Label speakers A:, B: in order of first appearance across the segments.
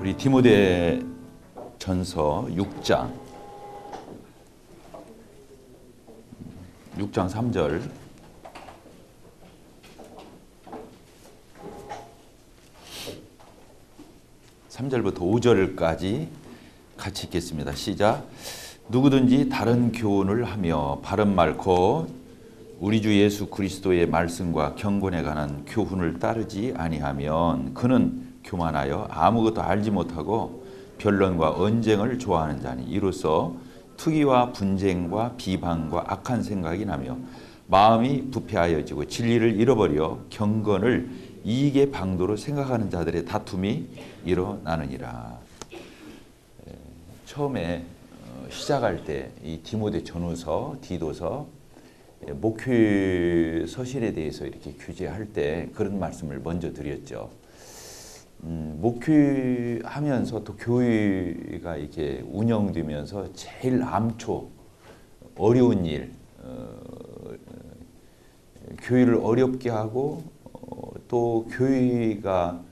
A: 우리 디모데 전서 6장 3절 3절부터 5절까지 같이 읽겠습니다. 시작. 누구든지 다른 교훈을 하며 바른 말 곧 우리 주 예수 그리스도의 말씀과 경건에 관한 교훈을 따르지 아니하면 그는 교만하여 아무것도 알지 못하고 변론과 언쟁을 좋아하는 자니 이로써 투기와 분쟁과 비방과 악한 생각이 나며 마음이 부패하여지고 진리를 잃어버려 경건을 이익의 방도로 생각하는 자들의 다툼이 일어나느니라. 처음에 시작할 때 이 디모데 전후서, 디도서 목회 서신에 대해서 이렇게 규제할 때 그런 말씀을 먼저 드렸죠. 목회하면서 또 교회가 이렇게 운영되면서 제일 암초 어려운 일, 교회를 어렵게 하고 또 교회가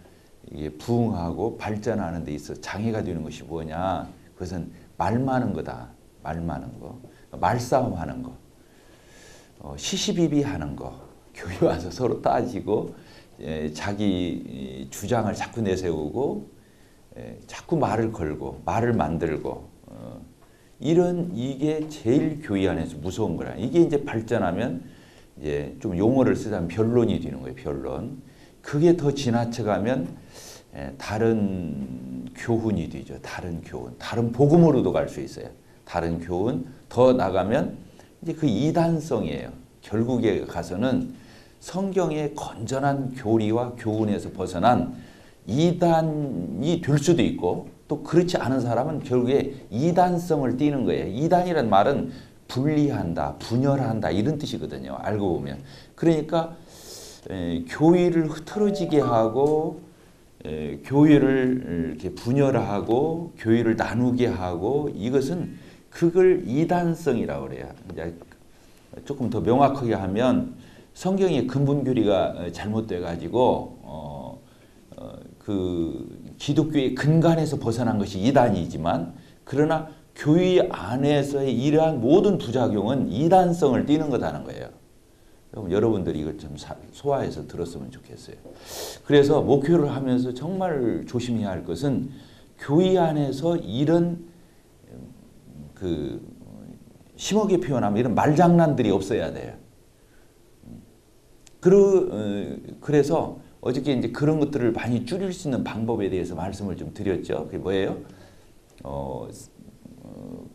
A: 부흥하고 발전하는 데 있어 장애가 되는 것이 뭐냐? 그것은 말 많은 거다. 말 많은 거, 말싸움하는 거, 시시비비하는 거, 교회 와서 서로 따지고 자기 주장을 자꾸 내세우고 자꾸 말을 걸고 말을 만들고 이게 제일 교회 안에서 무서운 거라. 이게 이제 발전하면 이제 좀 용어를 쓰자면 변론이 되는 거예요. 변론. 그게 더 지나쳐가면 다른 교훈이 되죠. 다른 교훈, 다른 복음으로도 갈 수 있어요. 다른 교훈 더 나가면 이제 그 이단성이에요. 결국에 가서는 성경의 건전한 교리와 교훈에서 벗어난 이단이 될 수도 있고 또 그렇지 않은 사람은 결국에 이단성을 띠는 거예요. 이단이란 말은 분리한다, 분열한다 이런 뜻이거든요. 알고 보면. 그러니까 교회를 흐트러지게 하고 교회를 이렇게 분열하고 교회를 나누게 하고 이것은 그걸 이단성이라고 그래요. 이제 조금 더 명확하게 하면 성경의 근본 교리가 잘못돼 가지고 그 기독교의 근간에서 벗어난 것이 이단이지만 그러나 교회 안에서의 이러한 모든 부작용은 이단성을 띠는 거다는 거예요. 여러분들이 이걸 좀 소화해서 들었으면 좋겠어요. 그래서 목회를 하면서 정말 조심해야 할 것은 교회 안에서 이런 그 심하게 표현하면 이런 말장난들이 없어야 돼요. 그래서 어저께 이제 그런 것들을 많이 줄일 수 있는 방법에 대해서 말씀을 좀 드렸죠. 그게 뭐예요?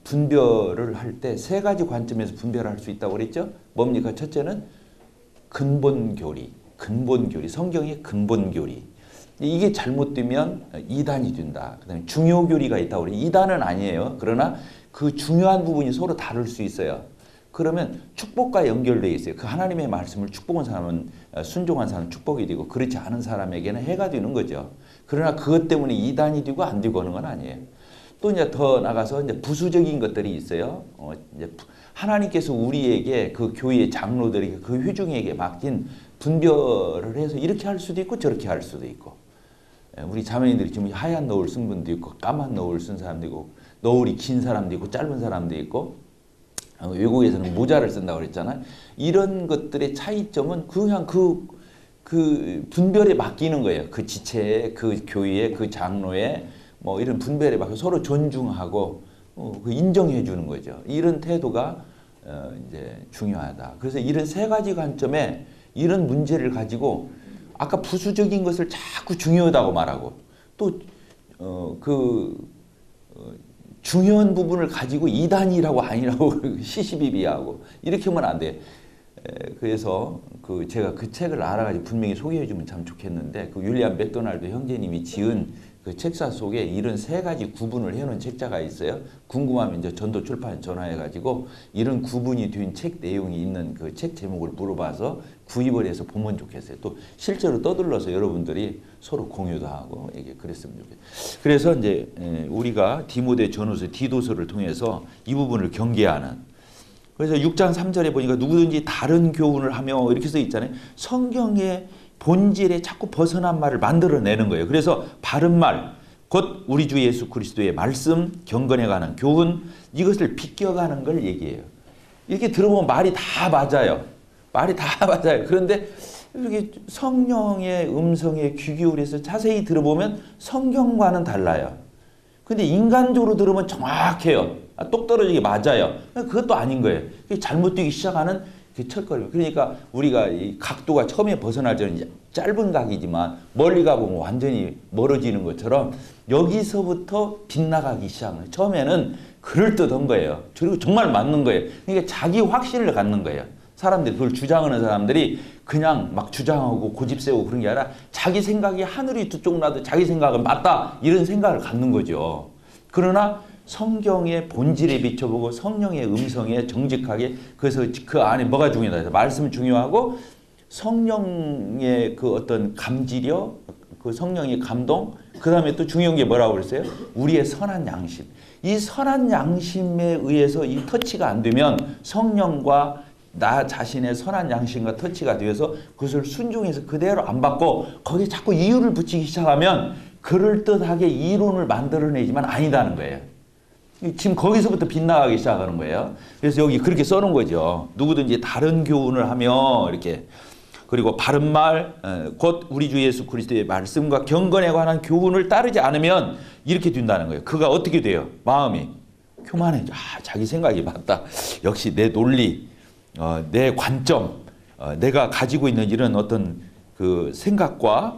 A: 분별을 할 때 세 가지 관점에서 분별할 수 있다고 그랬죠. 뭡니까? 첫째는 근본 교리, 성경의 근본 교리. 이게 잘못되면 이단이 된다. 그다음에 중요 교리가 있다고 그래요. 이단은 아니에요. 그러나 그 중요한 부분이 서로 다를 수 있어요. 그러면 축복과 연결되어 있어요. 그 하나님의 말씀을 축복한 사람은 순종한 사람은 축복이 되고 그렇지 않은 사람에게는 해가 되는 거죠. 그러나 그것 때문에 이단이 되고 안 되고 하는 건 아니에요. 또 이제 더 나가서 이제 부수적인 것들이 있어요. 이제 하나님께서 우리에게 그 교회의 장로들에게 그 회중에게 맡긴 분별을 해서 이렇게 할 수도 있고 저렇게 할 수도 있고 우리 자매님들이 지금 하얀 너울 쓴 분도 있고 까만 너울 쓴 사람도 있고 너울이 긴 사람도 있고 짧은 사람도 있고 외국에서는 모자를 쓴다고 그랬잖아요. 이런 것들의 차이점은 그냥 그 분별에 맡기는 거예요. 그 지체에, 그 교회에, 그 장로에 뭐 이런 분별에 맡겨 서로 존중하고 그 인정해 주는 거죠. 이런 태도가 이제 중요하다. 그래서 이런 세 가지 관점에 이런 문제를 가지고 아까 부수적인 것을 자꾸 중요하다고 말하고 또 중요한 부분을 가지고 이단이라고 아니라고 시시비비하고 이렇게 하면 안 돼. 그래서 제가 그 책을 알아가지고 분명히 소개해 주면 참 좋겠는데 그 윌리엄 맥도날드 형제님이 지은 그 책사 속에 이런 세 가지 구분을 해놓은 책자가 있어요. 궁금하면 이제 전도 출판 전화해가지고 이런 구분이 된 책 내용이 있는 그 책 제목을 물어봐서 구입을 해서 보면 좋겠어요. 또 실제로 떠들러서 여러분들이 서로 공유도 하고 이게 그랬으면 좋겠어요. 그래서 이제 우리가 디모데 전후서 디도서를 통해서 이 부분을 경계하는. 그래서 6장 3절에 보니까 누구든지 다른 교훈을 하며 이렇게 써 있잖아요. 성경의 본질에 자꾸 벗어난 말을 만들어내는 거예요. 그래서 바른 말, 곧 우리 주 예수 그리스도의 말씀, 경건에 관한 교훈, 이것을 비껴가는 걸 얘기해요. 이렇게 들어보면 말이 다 맞아요. 말이 다 맞아요. 그런데 이렇게 성령의 음성에 귀 기울여서 자세히 들어보면 성경과는 달라요. 근데 인간적으로 들으면 정확해요. 똑 떨어지게 맞아요. 그것도 아닌 거예요. 잘못되기 시작하는 철거리. 그러니까 우리가 이 각도가 처음에 벗어날 때는 짧은 각이지만 멀리 가보면 완전히 멀어지는 것처럼 여기서부터 빗나가기 시작해요. 처음에는 그럴듯한 거예요. 그리고 정말 맞는 거예요. 그러니까 자기 확신을 갖는 거예요. 사람들이 그걸 주장하는 사람들이 그냥 막 주장하고 고집 세우고 그런 게 아니라 자기 생각이 하늘이 두 쪽 나도 자기 생각은 맞다 이런 생각을 갖는 거죠. 그러나 성경의 본질에 비춰보고 성령의 음성에 정직하게 그래서 그 안에 뭐가 중요하다 해서 말씀 중요하고 성령의 그 어떤 감지력 그 성령의 감동 그 다음에 또 중요한 게 뭐라고 그랬어요? 우리의 선한 양심. 이 선한 양심에 의해서 이 터치가 안 되면 성령과 나 자신의 선한 양심과 터치가 되어서 그것을 순종해서 그대로 안 받고 거기에 자꾸 이유를 붙이기 시작하면 그럴듯하게 이론을 만들어내지만 아니다는 거예요. 지금 거기서부터 빗나가기 시작하는 거예요. 그래서 여기 그렇게 써놓은 거죠. 누구든지 다른 교훈을 하며 이렇게 그리고 바른 말, 곧 우리 주 예수 그리스도의 말씀과 경건에 관한 교훈을 따르지 않으면 이렇게 된다는 거예요. 그가 어떻게 돼요? 마음이 교만해져. 자기 생각이 맞다. 역시 내 논리, 내 관점, 내가 가지고 있는 이런 어떤 그 생각과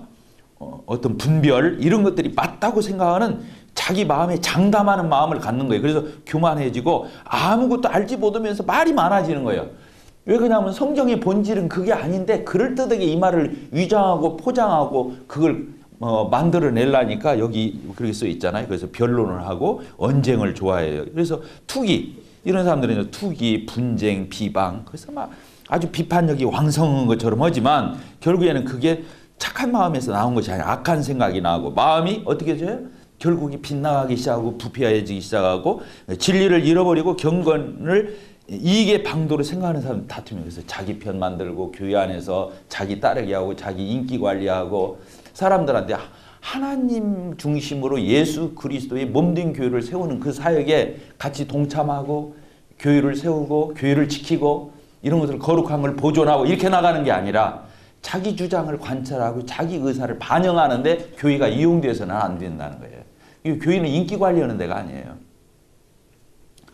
A: 어떤 분별 이런 것들이 맞다고 생각하는 자기 마음에 장담하는 마음을 갖는 거예요. 그래서 교만해지고 아무것도 알지 못하면서 말이 많아지는 거예요. 왜 그러냐면 성경의 본질은 그게 아닌데 그럴듯하게 이 말을 위장하고 포장하고 그걸 만들어내려니까 여기 그렇게 써 있잖아요. 그래서 변론을 하고 언쟁을 좋아해요. 그래서 투기 이런 사람들은 투기, 분쟁, 비방 그래서 막 아주 비판력이 왕성한 것처럼 하지만 결국에는 그게 착한 마음에서 나온 것이 아니라 악한 생각이 나고 마음이 어떻게 돼요? 결국이 빗나가기 시작하고 부패해지기 시작하고 진리를 잃어버리고 경건을 이익의 방도로 생각하는 사람 다투면 그래서 자기 편 만들고 교회 안에서 자기 따르게 하고 자기 인기 관리하고 사람들한테 하나님 중심으로 예수 그리스도의 몸된 교회를 세우는 그 사역에 같이 동참하고 교회를 세우고 교회를 지키고 이런 것을 거룩한 걸 보존하고 이렇게 나가는 게 아니라 자기 주장을 관찰하고 자기 의사를 반영하는데 교회가 이용돼서는 안 된다는 거예요. 교회는 인기 관리하는 데가 아니에요.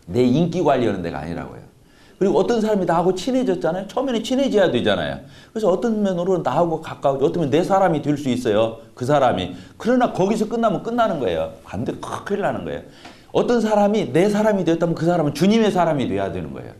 A: 내 인기 관리하는 데가 아니라고요. 그리고 어떤 사람이 나하고 친해졌잖아요. 처음에는 친해져야 되잖아요. 그래서 어떤 면으로 나하고 가까워져 어떤 면 내 사람이 될 수 있어요. 그 사람이. 그러나 거기서 끝나면 끝나는 거예요. 안 돼. 큰일 나는 거예요. 어떤 사람이 내 사람이 되었다면 그 사람은 주님의 사람이 돼야 되는 거예요.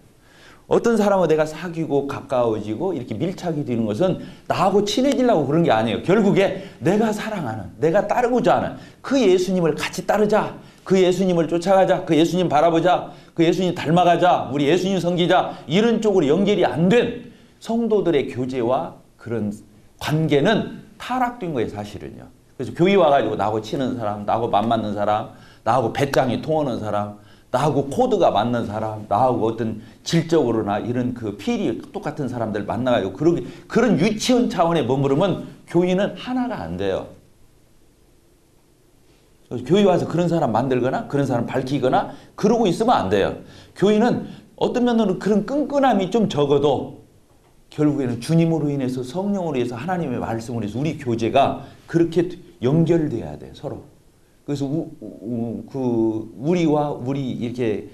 A: 어떤 사람과 내가 사귀고 가까워지고 이렇게 밀착이 되는 것은 나하고 친해지려고 그런 게 아니에요. 결국에 내가 사랑하는, 내가 따르고자 하는 그 예수님을 같이 따르자. 그 예수님을 쫓아가자. 그 예수님 바라보자. 그 예수님 닮아가자. 우리 예수님 섬기자. 이런 쪽으로 연결이 안 된 성도들의 교제와 그런 관계는 타락된 거예요, 사실은요. 그래서 교회 와가지고 나하고 치는 사람, 나하고 맘 맞는 사람, 나하고 배짱이 통하는 사람, 나하고 코드가 맞는 사람, 나하고 어떤 질적으로나 이런 그 필이 똑같은 사람들 만나가지고 그런 유치원 차원에 머무르면 교회는 하나가 안 돼요. 교회 와서 그런 사람 만들거나 그런 사람 밝히거나 그러고 있으면 안 돼요. 교회는 어떤 면으로 그런 끈끈함이 좀 적어도 결국에는 주님으로 인해서 성령으로 인해서 하나님의 말씀으로 해서 우리 교제가 그렇게 연결돼야 돼요. 서로. 그래서 우리와 우리 이렇게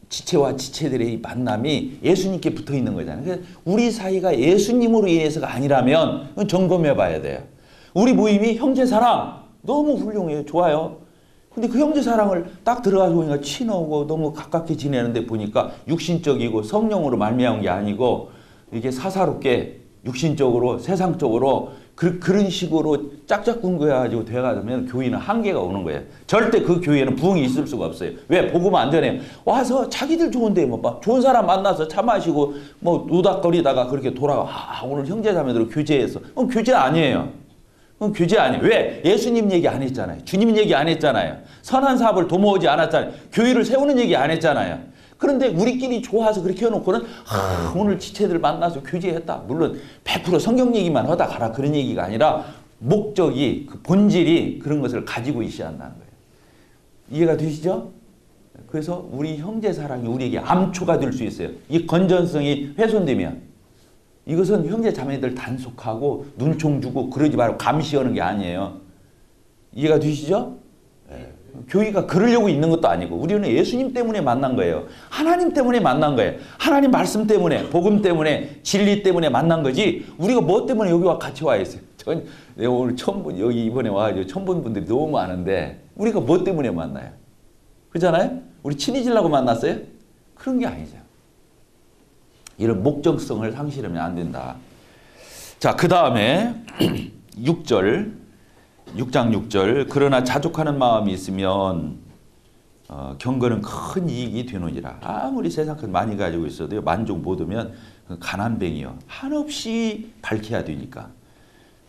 A: 지체와 지체들의 만남이 예수님께 붙어 있는 거잖아요. 그래서 우리 사이가 예수님으로 인해서가 아니라면 점검해 봐야 돼요. 우리 모임이 형제 사랑 너무 훌륭해요. 좋아요. 근데 그 형제 사랑을 딱 들어가서 보니까 친하고 너무 가깝게 지내는데 보니까 육신적이고 성령으로 말미암은 게 아니고 이게 사사롭게 육신적으로 세상적으로 그런 식으로 짝짝꿍거려가지고 돼가면 교회는 한계가 오는 거예요. 절대 그 교회는 부흥이 있을 수가 없어요. 왜? 복음 안 전해요. 와서 자기들 좋은데 뭐 좋은 사람 만나서 차 마시고 뭐 노닥거리다가 그렇게 돌아가. 오늘 형제자매들 교제해서. 교제 아니에요. 교제 아니에요. 왜? 예수님 얘기 안 했잖아요. 주님 얘기 안 했잖아요. 선한 사업을 도모하지 않았잖아요. 교회를 세우는 얘기 안 했잖아요. 그런데 우리끼리 좋아서 그렇게 해놓고는 오늘 지체들 만나서 교제했다. 물론 100% 성경 얘기만 하다 가라 그런 얘기가 아니라 목적이 그 본질이 그런 것을 가지고 있어야 한다는 거예요. 이해가 되시죠? 그래서 우리 형제 사랑이 우리에게 암초가 될 수 있어요. 이 건전성이 훼손되면 이것은 형제 자매들 단속하고 눈총 주고 그러지 말고 감시하는 게 아니에요. 이해가 되시죠? 네. 교회가 그러려고 있는 것도 아니고 우리는 예수님 때문에 만난 거예요. 하나님 때문에 만난 거예요. 하나님 말씀 때문에, 복음 때문에, 진리 때문에 만난 거지 우리가 뭐 때문에 여기와 같이 와 있어요. 내가 오늘 여기 이번에 와가지고 처음 본 분들이 너무 많은데 우리가 뭐 때문에 만나요? 그렇잖아요? 우리 친해지려고 만났어요? 그런 게 아니죠. 이런 목적성을 상실하면 안 된다. 자, 그 다음에 6장 6절 그러나 자족하는 마음이 있으면 경건은 큰 이익이 되느니라. 아무리 세상 것 많이 가지고 있어도 만족 못 하면 가난뱅이요. 한없이 밝혀야 되니까.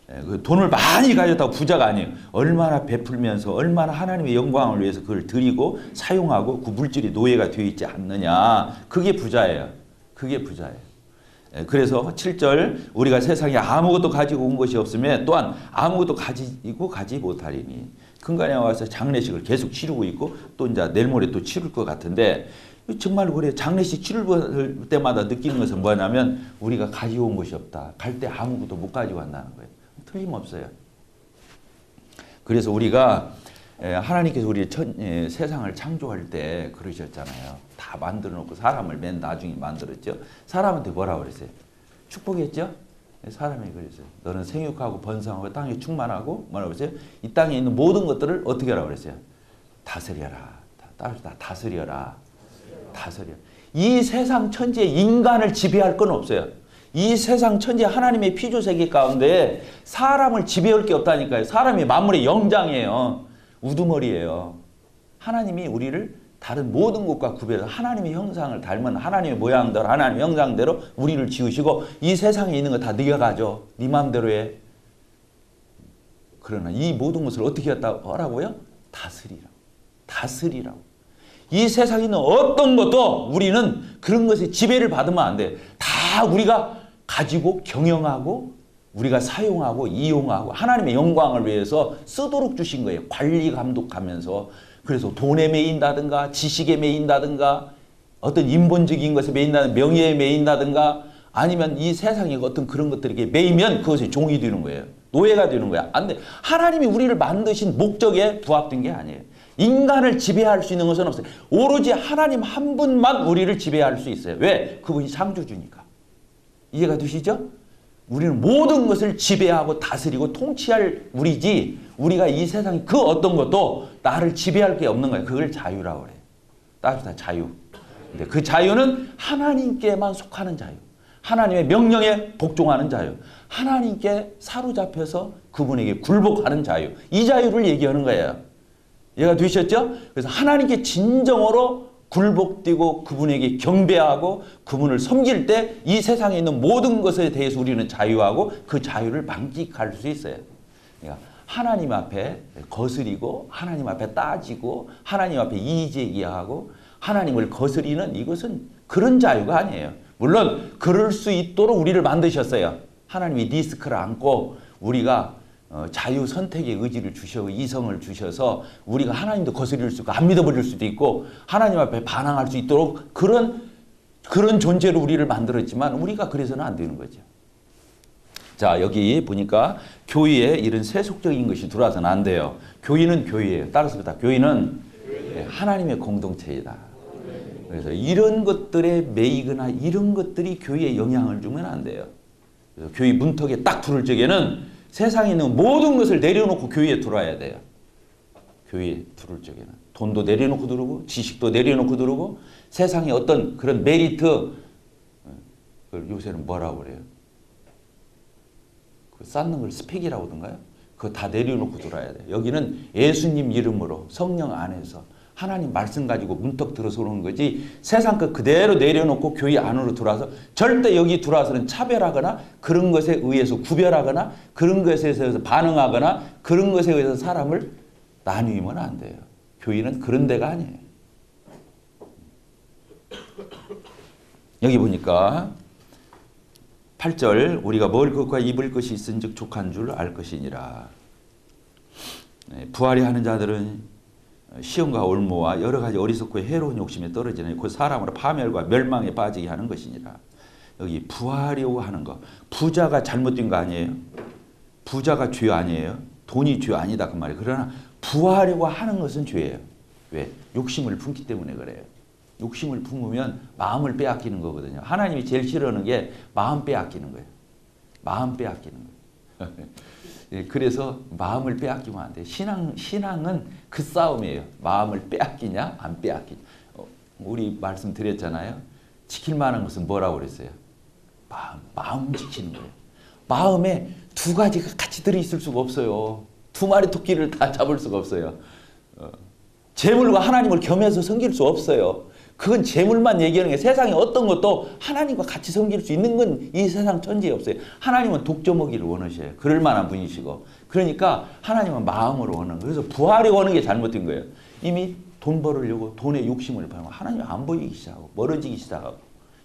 A: 그 돈을 많이 가졌다고 부자가 아니에요. 얼마나 베풀면서 얼마나 하나님의 영광을 위해서 그걸 드리고 사용하고 그 물질이 노예가 되어 있지 않느냐. 그게 부자예요. 그게 부자예요. 그래서 7절 우리가 세상에 아무것도 가지고 온 것이 없으면 또한 아무것도 가지고 가지 못하리니 근간에 와서 장례식을 계속 치르고 있고 또 이제 내일 모레 또 치를 것 같은데 정말 그래. 장례식 치를 때마다 느끼는 것은 뭐냐면 우리가 가지고 온 것이 없다. 갈 때 아무것도 못 가지고 간다는 거예요. 틀림없어요. 그래서 우리가 하나님께서 우리 세상을 창조할 때 그러셨잖아요. 다 만들어 놓고 사람을 맨 나중에 만들었죠. 사람한테 뭐라고 그랬어요? 축복했죠? 사람이 그랬어요. 너는 생육하고 번성하고 땅에 충만하고 뭐라고 그랬어요? 이 땅에 있는 모든 것들을 어떻게 하라고 그랬어요? 다스려라. 다스려라. 다스려. 이 세상 천지에 인간을 지배할 건 없어요. 이 세상 천지 하나님의 피조세계 가운데 사람을 지배할 게 없다니까요. 사람이 만물의 영장이에요. 우두머리예요. 하나님이 우리를 다른 모든 것과 구별해서 하나님의 형상을 닮은 하나님의 모양대로 하나님의 형상대로 우리를 지으시고 이 세상에 있는 거 다 네가 가져. 네 마음대로 해. 그러나 이 모든 것을 어떻게 하라고요? 다스리라고. 다스리라고. 이 세상에 있는 어떤 것도 우리는 그런 것에 지배를 받으면 안 돼. 다 우리가 가지고 경영하고 우리가 사용하고 이용하고 하나님의 영광을 위해서 쓰도록 주신 거예요. 관리 감독하면서. 그래서 돈에 매인다든가 지식에 매인다든가 어떤 인본적인 것에 매인다든가 명예에 매인다든가 아니면 이 세상의 어떤 그런 것들에게 매이면 그것이 종이 되는 거예요. 노예가 되는 거야. 안 돼. 하나님이 우리를 만드신 목적에 부합된 게 아니에요. 인간을 지배할 수 있는 것은 없어요. 오로지 하나님 한 분만 우리를 지배할 수 있어요. 왜? 그분이 창조주니까. 이해가 되시죠? 우리는 모든 것을 지배하고 다스리고 통치할 우리지 우리가 이 세상에 그 어떤 것도 나를 지배할 게 없는 거예요. 그걸 자유라고 그래요. 따뜻한 자유. 근데 그 자유는 하나님께만 속하는 자유. 하나님의 명령에 복종하는 자유. 하나님께 사로잡혀서 그분에게 굴복하는 자유. 이 자유를 얘기하는 거예요. 이해가 되셨죠? 그래서 하나님께 진정으로 굴복되고 그분에게 경배하고 그분을 섬길 때 이 세상에 있는 모든 것에 대해서 우리는 자유하고 그 자유를 만끽할 수 있어요. 그러니까 하나님 앞에 거스리고 하나님 앞에 따지고 하나님 앞에 이의제기하고 하나님을 거스리는 이것은 그런 자유가 아니에요. 물론 그럴 수 있도록 우리를 만드셨어요. 하나님이 리스크를 안고 우리가 자유 선택의 의지를 주셔서 이성을 주셔서 우리가 하나님도 거스릴 수 있고 안 믿어버릴 수도 있고 하나님 앞에 반항할 수 있도록 그런 존재로 우리를 만들었지만 우리가 그래서는 안 되는 거죠. 자, 여기 보니까 교회에 이런 세속적인 것이 들어와서는 안 돼요. 교회는 교회예요. 따라서 교회는 하나님의 공동체이다. 그래서 이런 것들에 매이거나 이런 것들이 교회에 영향을 주면 안 돼요. 그래서 교회 문턱에 딱 들을 적에는 세상에 있는 모든 것을 내려놓고 교회에 들어와야 돼요. 교회에 들을 적에는. 돈도 내려놓고 들어오고 지식도 내려놓고 들어오고 세상에 어떤 그런 메리트 그걸 요새는 뭐라고 그래요? 그 쌓는 걸 스펙이라고 하던가요? 그거 다 내려놓고 들어와야 돼요. 여기는 예수님 이름으로 성령 안에서 하나님 말씀 가지고 문턱 들어서 오는 거지 세상 것 그대로 내려놓고 교회 안으로 들어와서 절대 여기 들어와서는 차별하거나 그런 것에 의해서 구별하거나 그런 것에 의해서 반응하거나 그런 것에 의해서 사람을 나뉘면 안 돼요. 교회는 그런 데가 아니에요. 여기 보니까 8절 우리가 먹을 것과 입을 것이 있은즉 족한 줄 알 것이니라. 부활이 하는 자들은 시험과 올무와 여러 가지 어리석고 해로운 욕심에 떨어지는 그 사람으로 파멸과 멸망에 빠지게 하는 것이니라. 여기 부하려고 하는 거. 부자가 잘못된 거 아니에요? 부자가 죄 아니에요? 돈이 죄 아니다 그 말이에요. 그러나 부하려고 하는 것은 죄예요. 왜? 욕심을 품기 때문에 그래요. 욕심을 품으면 마음을 빼앗기는 거거든요. 하나님이 제일 싫어하는 게 마음 빼앗기는 거예요. 마음 빼앗기는 거예요. 예, 그래서 마음을 빼앗기면 안 돼요. 신앙은 그 싸움이에요. 마음을 빼앗기냐 안 빼앗기냐. 우리 말씀드렸잖아요. 지킬 만한 것은 뭐라고 그랬어요? 마음 지키는 거예요. 마음에 두 가지가 같이 들어있을 수가 없어요. 두 마리 토끼를 다 잡을 수가 없어요. 재물과 하나님을 겸해서 섬길 수 없어요. 그건 재물만 얘기하는 게 세상에 어떤 것도 하나님과 같이 섬길 수 있는 건 이 세상 천지에 없어요. 하나님은 독점하기를 원하셔요. 그럴 만한 분이시고. 그러니까 하나님은 마음으로 원하는 거예요. 그래서 부하려고 하는 게 잘못된 거예요. 이미 돈 벌으려고 돈에 욕심을 부리면 하나님이 안 보이기 시작하고 멀어지기 시작하고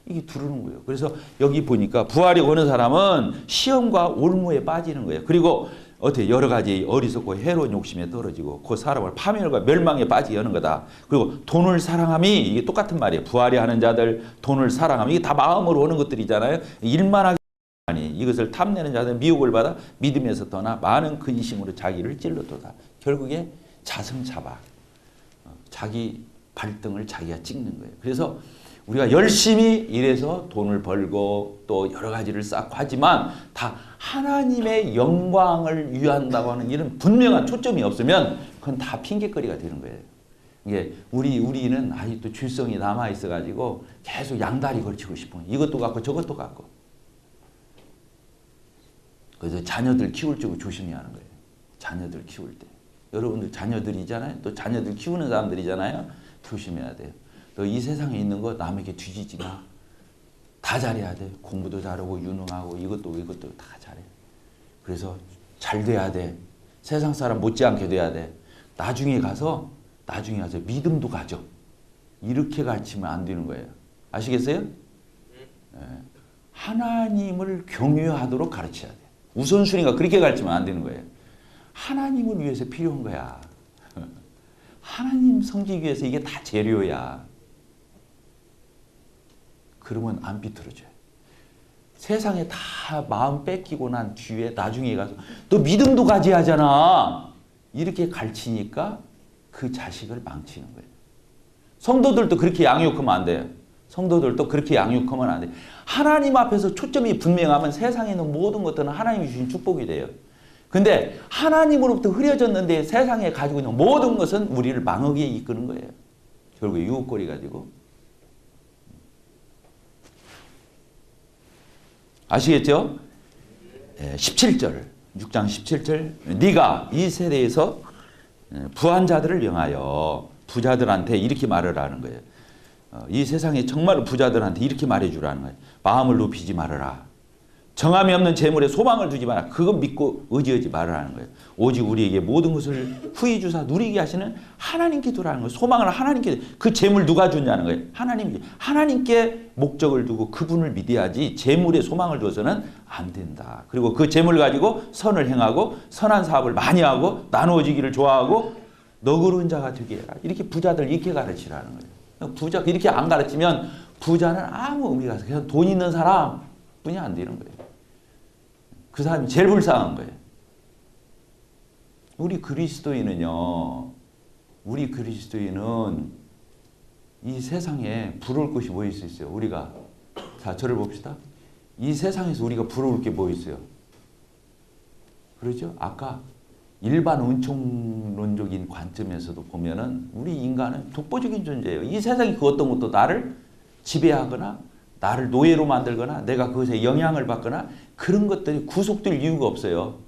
A: 이게 두르는 거예요. 그래서 여기 보니까 부하려고 하는 사람은 시험과 올무에 빠지는 거예요. 그리고 어떻게 여러 가지 어리석고 해로운 욕심에 떨어지고 그 사람을 파멸과 멸망에 빠지게 하는 거다. 그리고 돈을 사랑함이 이게 똑같은 말이에요. 부하려 하는 자들 돈을 사랑함 이게 다 마음으로 오는 것들이잖아요. 일만 하기 아니 이것을 탐내는 자들 미혹을 받아 믿음에서 떠나 많은 근심으로 자기를 찔러도다. 결국에 자승자박 자기 발등을 자기가 찍는 거예요. 그래서 우리가 열심히 일해서 돈을 벌고 또 여러 가지를 쌓고 하지만 다 하나님의 영광을 위한다고 하는 이런 분명한 초점이 없으면 그건 다 핑계거리가 되는 거예요. 이게 우리는 아직도 죄성이 남아 있어 가지고 계속 양다리 걸치고 싶어. 이것도 갖고 저것도 갖고. 그래서 자녀들 키울 줄 조심해야 하는 거예요. 자녀들 키울 때. 여러분들 자녀들이잖아요. 또 자녀들 키우는 사람들이잖아요. 조심해야 돼요. 너 이 세상에 있는 거 남에게 뒤지지 마. 다 잘해야 돼. 공부도 잘하고 유능하고 이것도 다 잘해. 그래서 잘 돼야 돼. 세상 사람 못지않게 돼야 돼. 나중에 가서 믿음도 가져. 이렇게 가르치면 안 되는 거예요. 아시겠어요? 네. 하나님을 경유하도록 가르쳐야 돼. 우선순위가 그렇게 가르치면 안 되는 거예요. 하나님을 위해서 필요한 거야. 하나님 섬기기 위해서 이게 다 재료야. 그러면 안 비틀어져요. 세상에 다 마음 뺏기고 난 뒤에 나중에 가서 너 믿음도 가져야 하잖아. 이렇게 가르치니까 그 자식을 망치는 거예요. 성도들도 그렇게 양육하면 안 돼요. 성도들도 그렇게 양육하면 안 돼요. 하나님 앞에서 초점이 분명하면 세상에 있는 모든 것들은 하나님이 주신 축복이 돼요. 근데 하나님으로부터 흐려졌는데 세상에 가지고 있는 모든 것은 우리를 망하게 이끄는 거예요. 결국에 유혹거리 가지고. 아시겠죠? 17절 6장 17절 네가 이 세대에서 부한 자들을 영하여 부자들한테 이렇게 말을 하는 거예요. 이 세상에 정말 부자들한테 이렇게 말해주라는 거예요. 마음을 높이지 말아라. 정함이 없는 재물에 소망을 두지 마라. 그거 믿고 의지하지 말아라는 거예요. 오직 우리에게 모든 것을 후히 주사 누리게 하시는 하나님께 두라는 거예요. 소망을 하나님께. 그 재물 누가 주냐는 거예요. 하나님께 목적을 두고 그분을 믿어야지 재물에 소망을 두어서는 안 된다. 그리고 그 재물 가지고 선을 행하고 선한 사업을 많이 하고 나누어지기를 좋아하고 너그러운 자가 되게 해라. 이렇게 부자들 이렇게 가르치라는 거예요. 부자 이렇게 안 가르치면 부자는 아무 의미가 없어요. 그냥 돈 있는 사람 뿐이 안 되는 거예요. 그 사람이 제일 불쌍한 거예요. 우리 그리스도인은 이 세상에 부러울 것이 뭐 있어요? 우리가 자 저를 봅시다. 이 세상에서 우리가 부러울 게 뭐 있어요? 그렇죠? 아까 일반 은총론적인 관점에서도 보면은 우리 인간은 독보적인 존재예요. 이 세상이 그 어떤 것도 나를 지배하거나 나를 노예로 만들거나 내가 그것에 영향을 받거나 그런 것들이 구속될 이유가 없어요.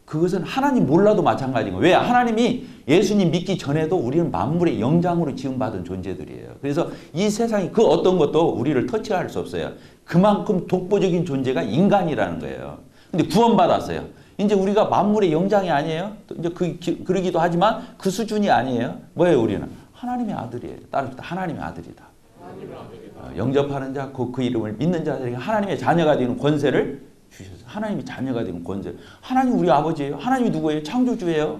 A: 그것은 하나님 몰라도 마찬가지인 거예요. 왜? 하나님이 예수님 믿기 전에도 우리는 만물의 영장으로 지음받은 존재들이에요. 그래서 이 세상이 그 어떤 것도 우리를 터치할 수 없어요. 그만큼 독보적인 존재가 인간이라는 거예요. 근데 구원받았어요. 이제 우리가 만물의 영장이 아니에요. 이제 그러기도 하지만 그 수준이 아니에요. 뭐예요, 우리는? 하나님의 아들이에요. 따릅시다. 하나님의 아들이다. 영접하는 자, 그 이름을 믿는 자들에게 하나님의 자녀가 되는 권세를 주셔서 하나님이 자녀가 되는 권세. 하나님 우리 아버지예요. 하나님이 누구예요? 창조주예요.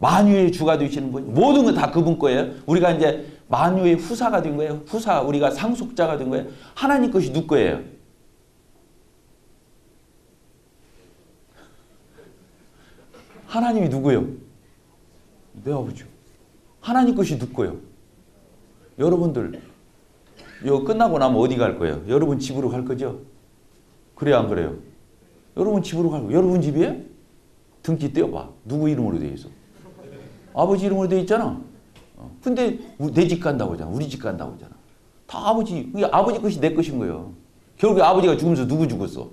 A: 만유의 주가 되시는 분, 모든 건 다 그분 거예요. 우리가 이제 만유의 후사가 된 거예요. 후사, 우리가 상속자가 된 거예요. 하나님 것이 누구 거예요? 하나님이 누구예요? 내 아버지요. 하나님 것이 누구 거예요? 여러분들 이거 끝나고 나면 어디 갈 거예요? 여러분 집으로 갈 거죠? 그래요, 안 그래요? 여러분 집으로 갈 거예요. 여러분 집이에요? 등기 떼어봐. 누구 이름으로 되어 있어? 아버지 이름으로 되어 있잖아. 근데 내 집 간다고 하잖아. 우리 집 간다고 하잖아. 다 아버지, 아버지 것이 내 것인 거예요. 결국에 아버지가 죽으면서 누구 죽었어?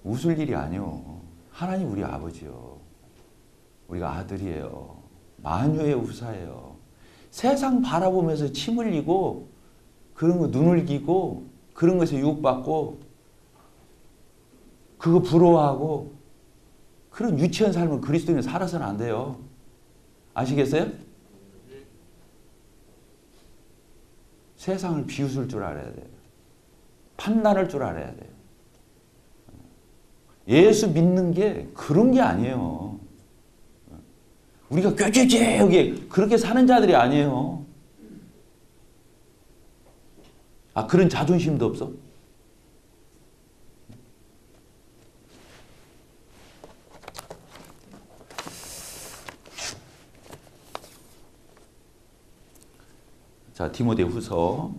A: 웃을 일이 아니요. 하나님 우리 아버지요. 우리가 아들이에요. 만유의 후사예요. 세상 바라보면서 침 흘리고 그런 거 눈을 기고 그런 것에 유혹받고 그거 부러워하고 그런 유치한 삶을 그리스도인은 살아서는 안 돼요. 아시겠어요? 세상을 비웃을 줄 알아야 돼요. 판단할 줄 알아야 돼요. 예수 믿는 게 그런 게 아니에요. 우리가 꾀죄죄하게 그렇게 사는 자들이 아니에요. 아, 그런 자존심도 없어? 자, 디모데후서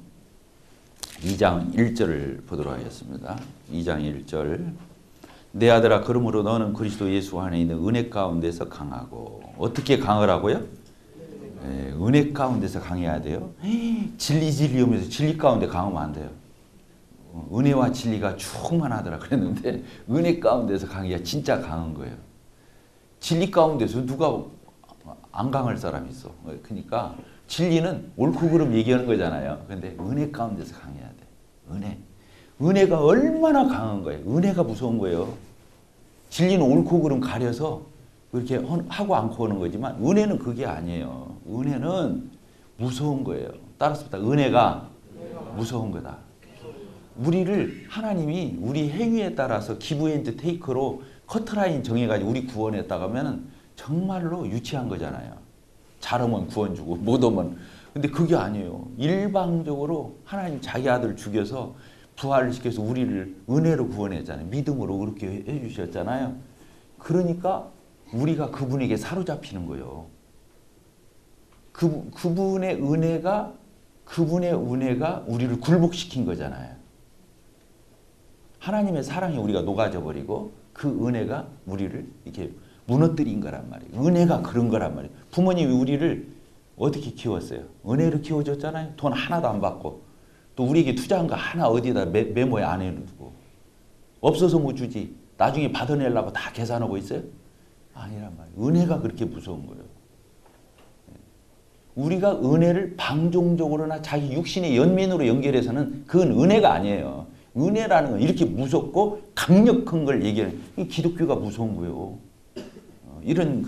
A: 2장 1절을 보도록 하겠습니다. 2장 1절. 내 아들아, 그러므로 너는 그리스도 예수 안에 있는 은혜 가운데서 강하고. 어떻게 강하라고요? 네, 은혜 가운데서 강해야 돼요. 진리 하면서 진리 가운데 강하면 안 돼요. 은혜와 진리가 충만하더라 그랬는데 은혜 가운데서 강해야 진짜 강한 거예요. 진리 가운데서 누가 안 강할 사람이 있어. 그러니까 진리는 옳고 그름 얘기하는 거잖아요. 근데 은혜 가운데서 강해야 돼. 은혜가 얼마나 강한 거예요. 은혜가 무서운 거예요. 진리는 옳고 그름 가려서 그렇게 하고 않고 하는 거지만 은혜는 그게 아니에요. 은혜는 무서운 거예요. 따라서 은혜가 무서운 거다. 우리를 하나님이 우리 행위에 따라서 기브 앤드 테이크로 커트라인 정해가지고 우리 구원했다고 하면 정말로 유치한 거잖아요. 잘하면 구원 주고 못하면. 근데 그게 아니에요. 일방적으로 하나님 자기 아들 죽여서 부활을 시켜서 우리를 은혜로 구원했잖아요. 믿음으로 그렇게 해주셨잖아요. 그러니까 우리가 그분에게 사로잡히는 거예요. 그분의 은혜가 우리를 굴복시킨 거잖아요. 하나님의 사랑에 우리가 녹아져 버리고 그 은혜가 우리를 이렇게 무너뜨린 거란 말이에요. 은혜가 그런 거란 말이에요. 부모님이 우리를 어떻게 키웠어요? 은혜로 키워줬잖아요. 돈 하나도 안 받고 또 우리에게 투자한 거 하나 어디다 메모에 안 해두고 없어서 못 주지 나중에 받아내려고 다 계산하고 있어요? 아니란 말이에요. 은혜가 그렇게 무서운 거예요. 우리가 은혜를 방종적으로나 자기 육신의 연민으로 연결해서는 그건 은혜가 아니에요. 은혜라는 건 이렇게 무섭고 강력한 걸 얘기하는 기독교가 무서운 거예요. 이런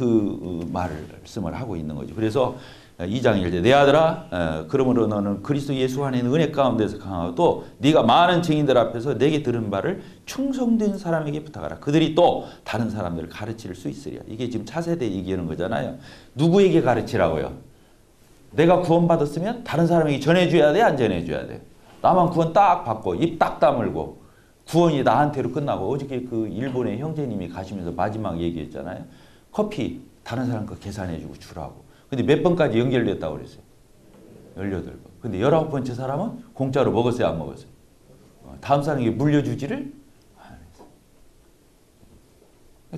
A: 말씀을 하고 있는 거죠. 그래서 2장 1절 내 아들아 그러므로 너는 그리스도 예수 안에 있는 은혜 가운데서 강하고 또 네가 많은 증인들 앞에서 내게 들은 바를 충성된 사람에게 부탁하라. 그들이 또 다른 사람들을 가르칠 수 있으리라. 이게 지금 차세대 얘기하는 거잖아요. 누구에게 가르치라고요? 내가 구원받았으면 다른 사람에게 전해줘야 돼? 안 전해줘야 돼? 나만 구원 딱 받고 입 딱 다물고 구원이 나한테로 끝나고 어저께 그 일본의 형제님이 가시면서 마지막 얘기했잖아요. 커피 다른 사람 거 계산해주고 주라고. 근데 몇 번까지 연결됐다고 그랬어요? 18번. 근데 19번째 사람은 공짜로 먹었어요? 안 먹었어요? 다음 사람에게 물려주지를 안 했어요.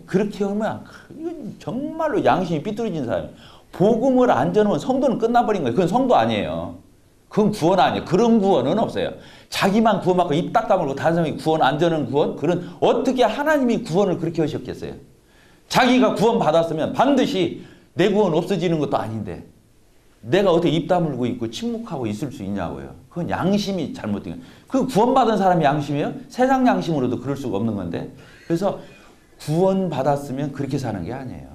A: 그렇게 하면 이건 정말로 양심이 삐뚤어진 사람이에요. 복음을 안 전하면 성도는 끝나버린 거예요. 그건 성도 아니에요. 그건 구원 아니에요. 그런 구원은 없어요. 자기만 구원받고 입 딱 다물고 다른 사람이 구원 안 전하는 구원? 그런 어떻게 하나님이 구원을 그렇게 하셨겠어요? 자기가 구원 받았으면 반드시 내 구원 없어지는 것도 아닌데 내가 어떻게 입 다물고 있고 침묵하고 있을 수 있냐고요. 그건 양심이 잘못된 거예요. 그 구원받은 사람의 양심이에요? 세상 양심으로도 그럴 수가 없는 건데 그래서 구원 받았으면 그렇게 사는 게 아니에요.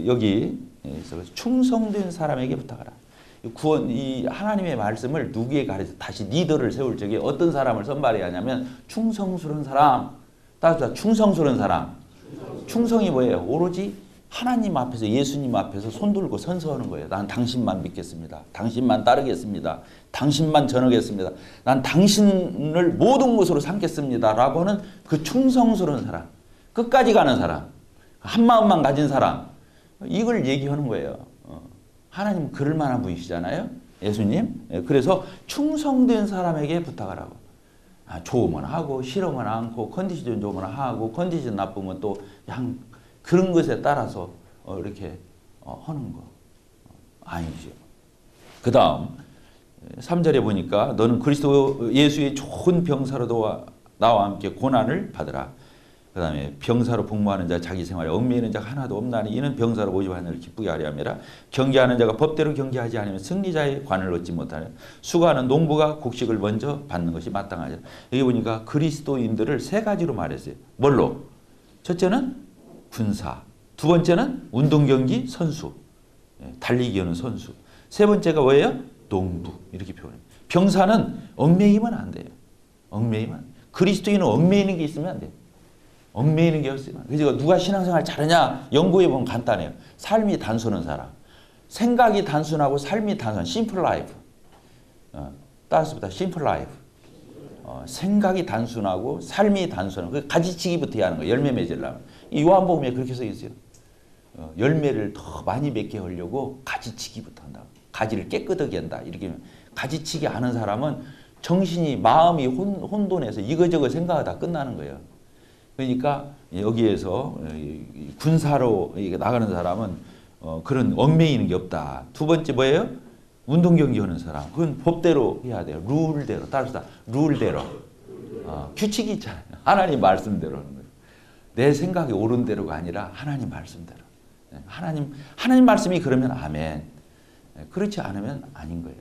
A: 여기 충성된 사람에게 부탁하라. 구원 이 하나님의 말씀을 누구에게 가르쳐 다시 리더를 세울 적에 어떤 사람을 선발해야 하냐면 충성스러운 사람, 따라서 충성스러운 사람. 충성이 뭐예요? 오로지 하나님 앞에서 예수님 앞에서 손 들고 선서하는 거예요. 난 당신만 믿겠습니다. 당신만 따르겠습니다. 당신만 전하겠습니다. 난 당신을 모든 것으로 삼겠습니다. 라고 하는 그 충성스러운 사람. 끝까지 가는 사람. 한 마음만 가진 사람. 이걸 얘기하는 거예요. 하나님 그럴 만한 분이시잖아요. 예수님. 그래서 충성된 사람에게 부탁하라고. 좋으면 하고 싫으면 않고 컨디션 좋으면 하고 컨디션 나쁘면 또 그냥 그런 것에 따라서 이렇게 하는 거 아니죠. 그 다음 3절에 보니까 너는 그리스도 예수의 좋은 병사로 나와 함께 고난을 받으라. 그 다음에 병사로 복무하는 자 자기 생활에 얽매이는 자가 하나도 없나니 이는 병사로 모집하는 자를 기쁘게 하려 함이라. 경계하는 자가 법대로 경계하지 않으면 승리자의 관을 얻지 못하려. 수고하는 농부가 곡식을 먼저 받는 것이 마땅하죠. 여기 보니까 그리스도인들을 세 가지로 말했어요. 뭘로? 첫째는 군사, 두 번째는 운동경기 선수, 달리기 하는 선수. 세 번째가 뭐예요? 농부. 이렇게 표현해요. 병사는 얽매이면 안 돼요. 얽매이면. 그리스도인은 얽매이는 게 있으면 안 돼요. 얽매이는 게 없어요. 그래서 누가 신앙생활 잘하냐? 연구해보면 간단해요. 삶이 단순한 사람. 생각이 단순하고 삶이 단순한 심플 라이프. 따라서보다 심플 라이프. 생각이 단순하고 삶이 단순하고 그 가지치기부터 해야 하는 거예요. 열매 맺으려면. 이 요한복음에 그렇게 써 있어요. 열매를 더 많이 맺게 하려고 가지치기부터 한다. 가지를 깨끗하게 한다. 이렇게 가지치기 하는 사람은 정신이 마음이 혼돈해서 이거저거 생각하다 끝나는 거예요. 그러니까 여기에서 군사로 나가는 사람은 그런 얽매이는 게 없다. 두 번째 뭐예요? 운동경기 하는 사람. 그건 법대로 해야 돼요. 룰대로. 따라서 룰대로. 규칙이 있잖아요. 하나님 말씀대로 하는 거예요. 내 생각이 옳은 대로가 아니라 하나님 말씀대로. 하나님 말씀이 그러면 아멘. 그렇지 않으면 아닌 거예요.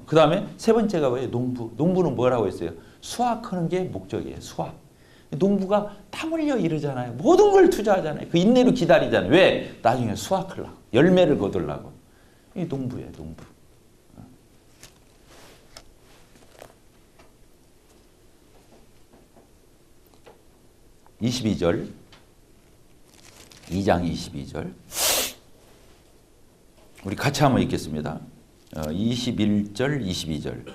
A: 그 다음에 세 번째가 뭐예요? 농부. 농부는 뭐라고 했어요? 수확하는 게 목적이에요. 수확. 농부가 땀 흘려 이러잖아요. 모든 걸 투자하잖아요. 그 인내로 기다리잖아요. 왜? 나중에 수확하려고. 열매를 거두려고. 이 농부예요. 농부. 22절 2장 22절 우리 같이 한번 읽겠습니다. 21절 22절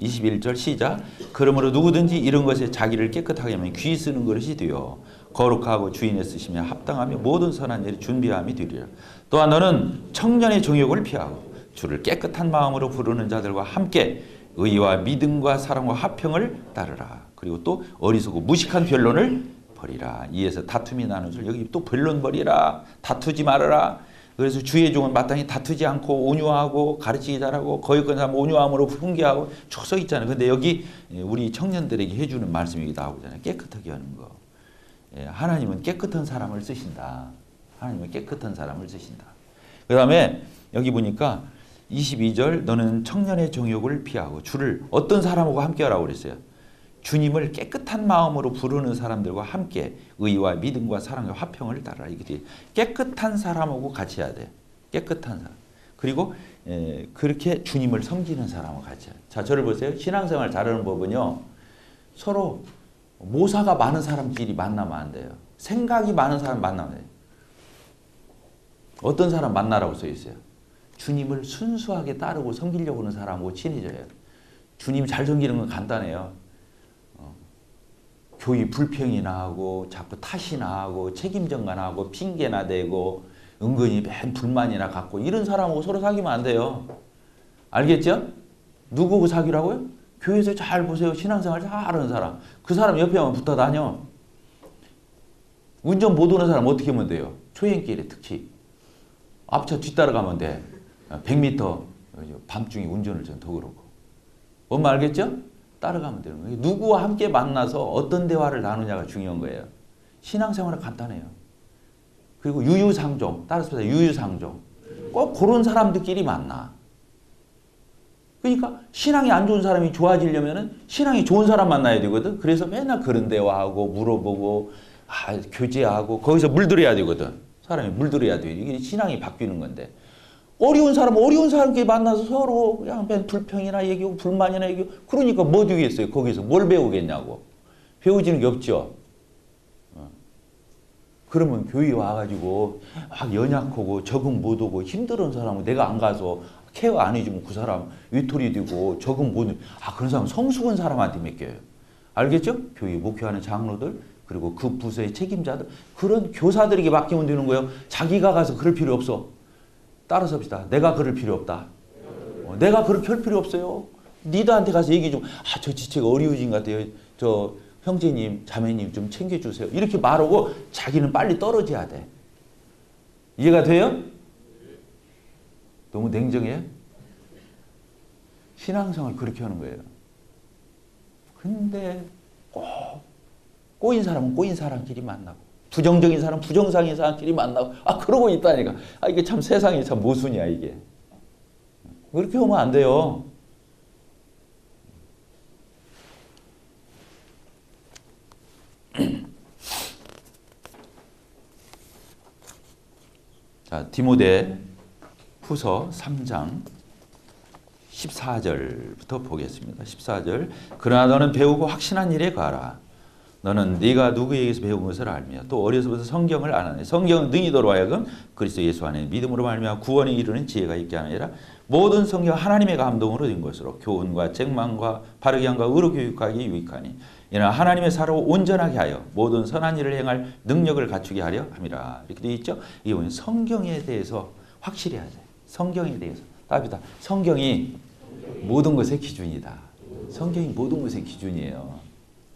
A: 21절 시작. 그러므로 누구든지 이런 것에 자기를 깨끗하게 하면 귀 쓰는 그릇이 되어 거룩하고 주인의 쓰심에 합당하며 모든 선한 일에 준비함이 되리라. 또한 너는 청년의 정욕을 피하고 주를 깨끗한 마음으로 부르는 자들과 함께 의와 믿음과 사랑과 화평을 따르라. 그리고 또 어리석고 무식한 변론을 버리라. 이에서 다툼이 나는 줄 여기 또 변론 버리라. 다투지 말아라. 그래서 주의 종은 마땅히 다투지 않고 온유하고 가르치기 잘하고 거역한 사람 온유함으로 훈계하고 쭉 써 있잖아요. 근데 여기 우리 청년들에게 해주는 말씀이 나오잖아요. 깨끗하게 하는 거. 하나님은 깨끗한 사람을 쓰신다. 하나님은 깨끗한 사람을 쓰신다. 그 다음에 여기 보니까 22절 너는 청년의 정욕을 피하고 주를 어떤 사람하고 함께 하라고 그랬어요. 주님을 깨끗한 마음으로 부르는 사람들과 함께 의와 믿음과 사랑과 화평을 따르라. 이게 깨끗한 사람하고 같이 해야 돼요. 깨끗한 사람. 그리고 그렇게 주님을 섬기는 사람하고 같이 해야 돼요. 자, 저를 보세요. 신앙생활 잘하는 법은요. 서로 모사가 많은 사람끼리 만나면 안 돼요. 생각이 많은 사람 만나면 돼요. 어떤 사람 만나라고 써 있어요. 주님을 순수하게 따르고 섬기려고 하는 사람하고 친해져요. 주님 잘 섬기는 건 간단해요. 교회 불평이나 하고 자꾸 탓이나 하고 책임전가나 하고 핑계나 대고 은근히 맨 불만이나 갖고 이런 사람하고 서로 사귀면 안 돼요. 알겠죠? 누구하고 사귀라고요? 교회에서 잘 보세요. 신앙생활 잘하는 사람. 그 사람 옆에만 붙어 다녀. 운전 못 오는 사람 어떻게 하면 돼요? 초행길에 특히. 앞차 뒤따라가면 돼. 100m 밤중에 운전을 좀 더 그렇고. 뭔 말 알겠죠? 따라가면 되는 거예요. 누구와 함께 만나서 어떤 대화를 나누냐가 중요한 거예요. 신앙생활은 간단해요. 그리고 유유상종, 따라서 유유상종. 꼭 그런 사람들끼리 만나. 그러니까 신앙이 안 좋은 사람이 좋아지려면 신앙이 좋은 사람 만나야 되거든. 그래서 맨날 그런 대화하고 물어보고 교제하고 거기서 물들여야 되거든. 사람이 물들여야 돼. 이게 신앙이 바뀌는 건데. 어려운 사람끼리 만나서 서로 그냥 불평이나 얘기하고 불만이나 얘기하고 그러니까 뭐 되겠어요? 거기서 뭘 배우겠냐고. 배우지는 게 없죠. 그러면 교회 와가지고 막 연약하고 적응 못하고 힘들은 사람은 내가 안 가서 케어 안 해주면 그 사람 외톨이 되고 적응 못해. 그런 사람 성숙한 사람한테 맡겨요. 알겠죠? 교회 목회하는 장로들 그리고 그 부서의 책임자들 그런 교사들에게 맡기면 되는 거예요. 자기가 가서 그럴 필요 없어. 따라서 합시다. 내가 그럴 필요 없다. 내가 그렇게 할 필요 없어요. 리더한테 가서 얘기 좀. 저 지체가 어려우신 것 같아요. 저 형제님, 자매님 좀 챙겨주세요. 이렇게 말하고 자기는 빨리 떨어져야 돼. 이해가 돼요? 너무 냉정해요? 신앙생활 그렇게 하는 거예요. 근데 꼬인 사람은 꼬인 사람끼리 만나고 부정적인 사람은 부정상인 사람끼리 만나고 그러고 있다니까. 이게 참 세상이 참 모순이야 이게. 그렇게 하면 안 돼요. 자, 디모데 후서 3장 14절부터 보겠습니다. 14절. 그러나 너는 배우고 확신한 일에 가라. 너는 네가 누구에게서 배운 것을 알며 또 어려서부터 성경을 아나니 성경은 능히도로 하여금 그리스도 예수 안에 믿음으로 말미암아 구원에 이르는 지혜가 있게 하느니라. 모든 성경 하나님의 감동으로 된 것으로 교훈과 책망과 바르게 함과 의로 교육하기 유익하니 이는 하나님의 사로 온전하게 하여 모든 선한 일을 행할 능력을 갖추게 하려 함이라. 이렇게 되어 있죠. 이게 뭐냐? 성경에 대해서 확실히 해야 돼. 성경에 대해서. 답이다. 성경이 모든 것의 기준이다. 성경이 모든 것의 기준이에요.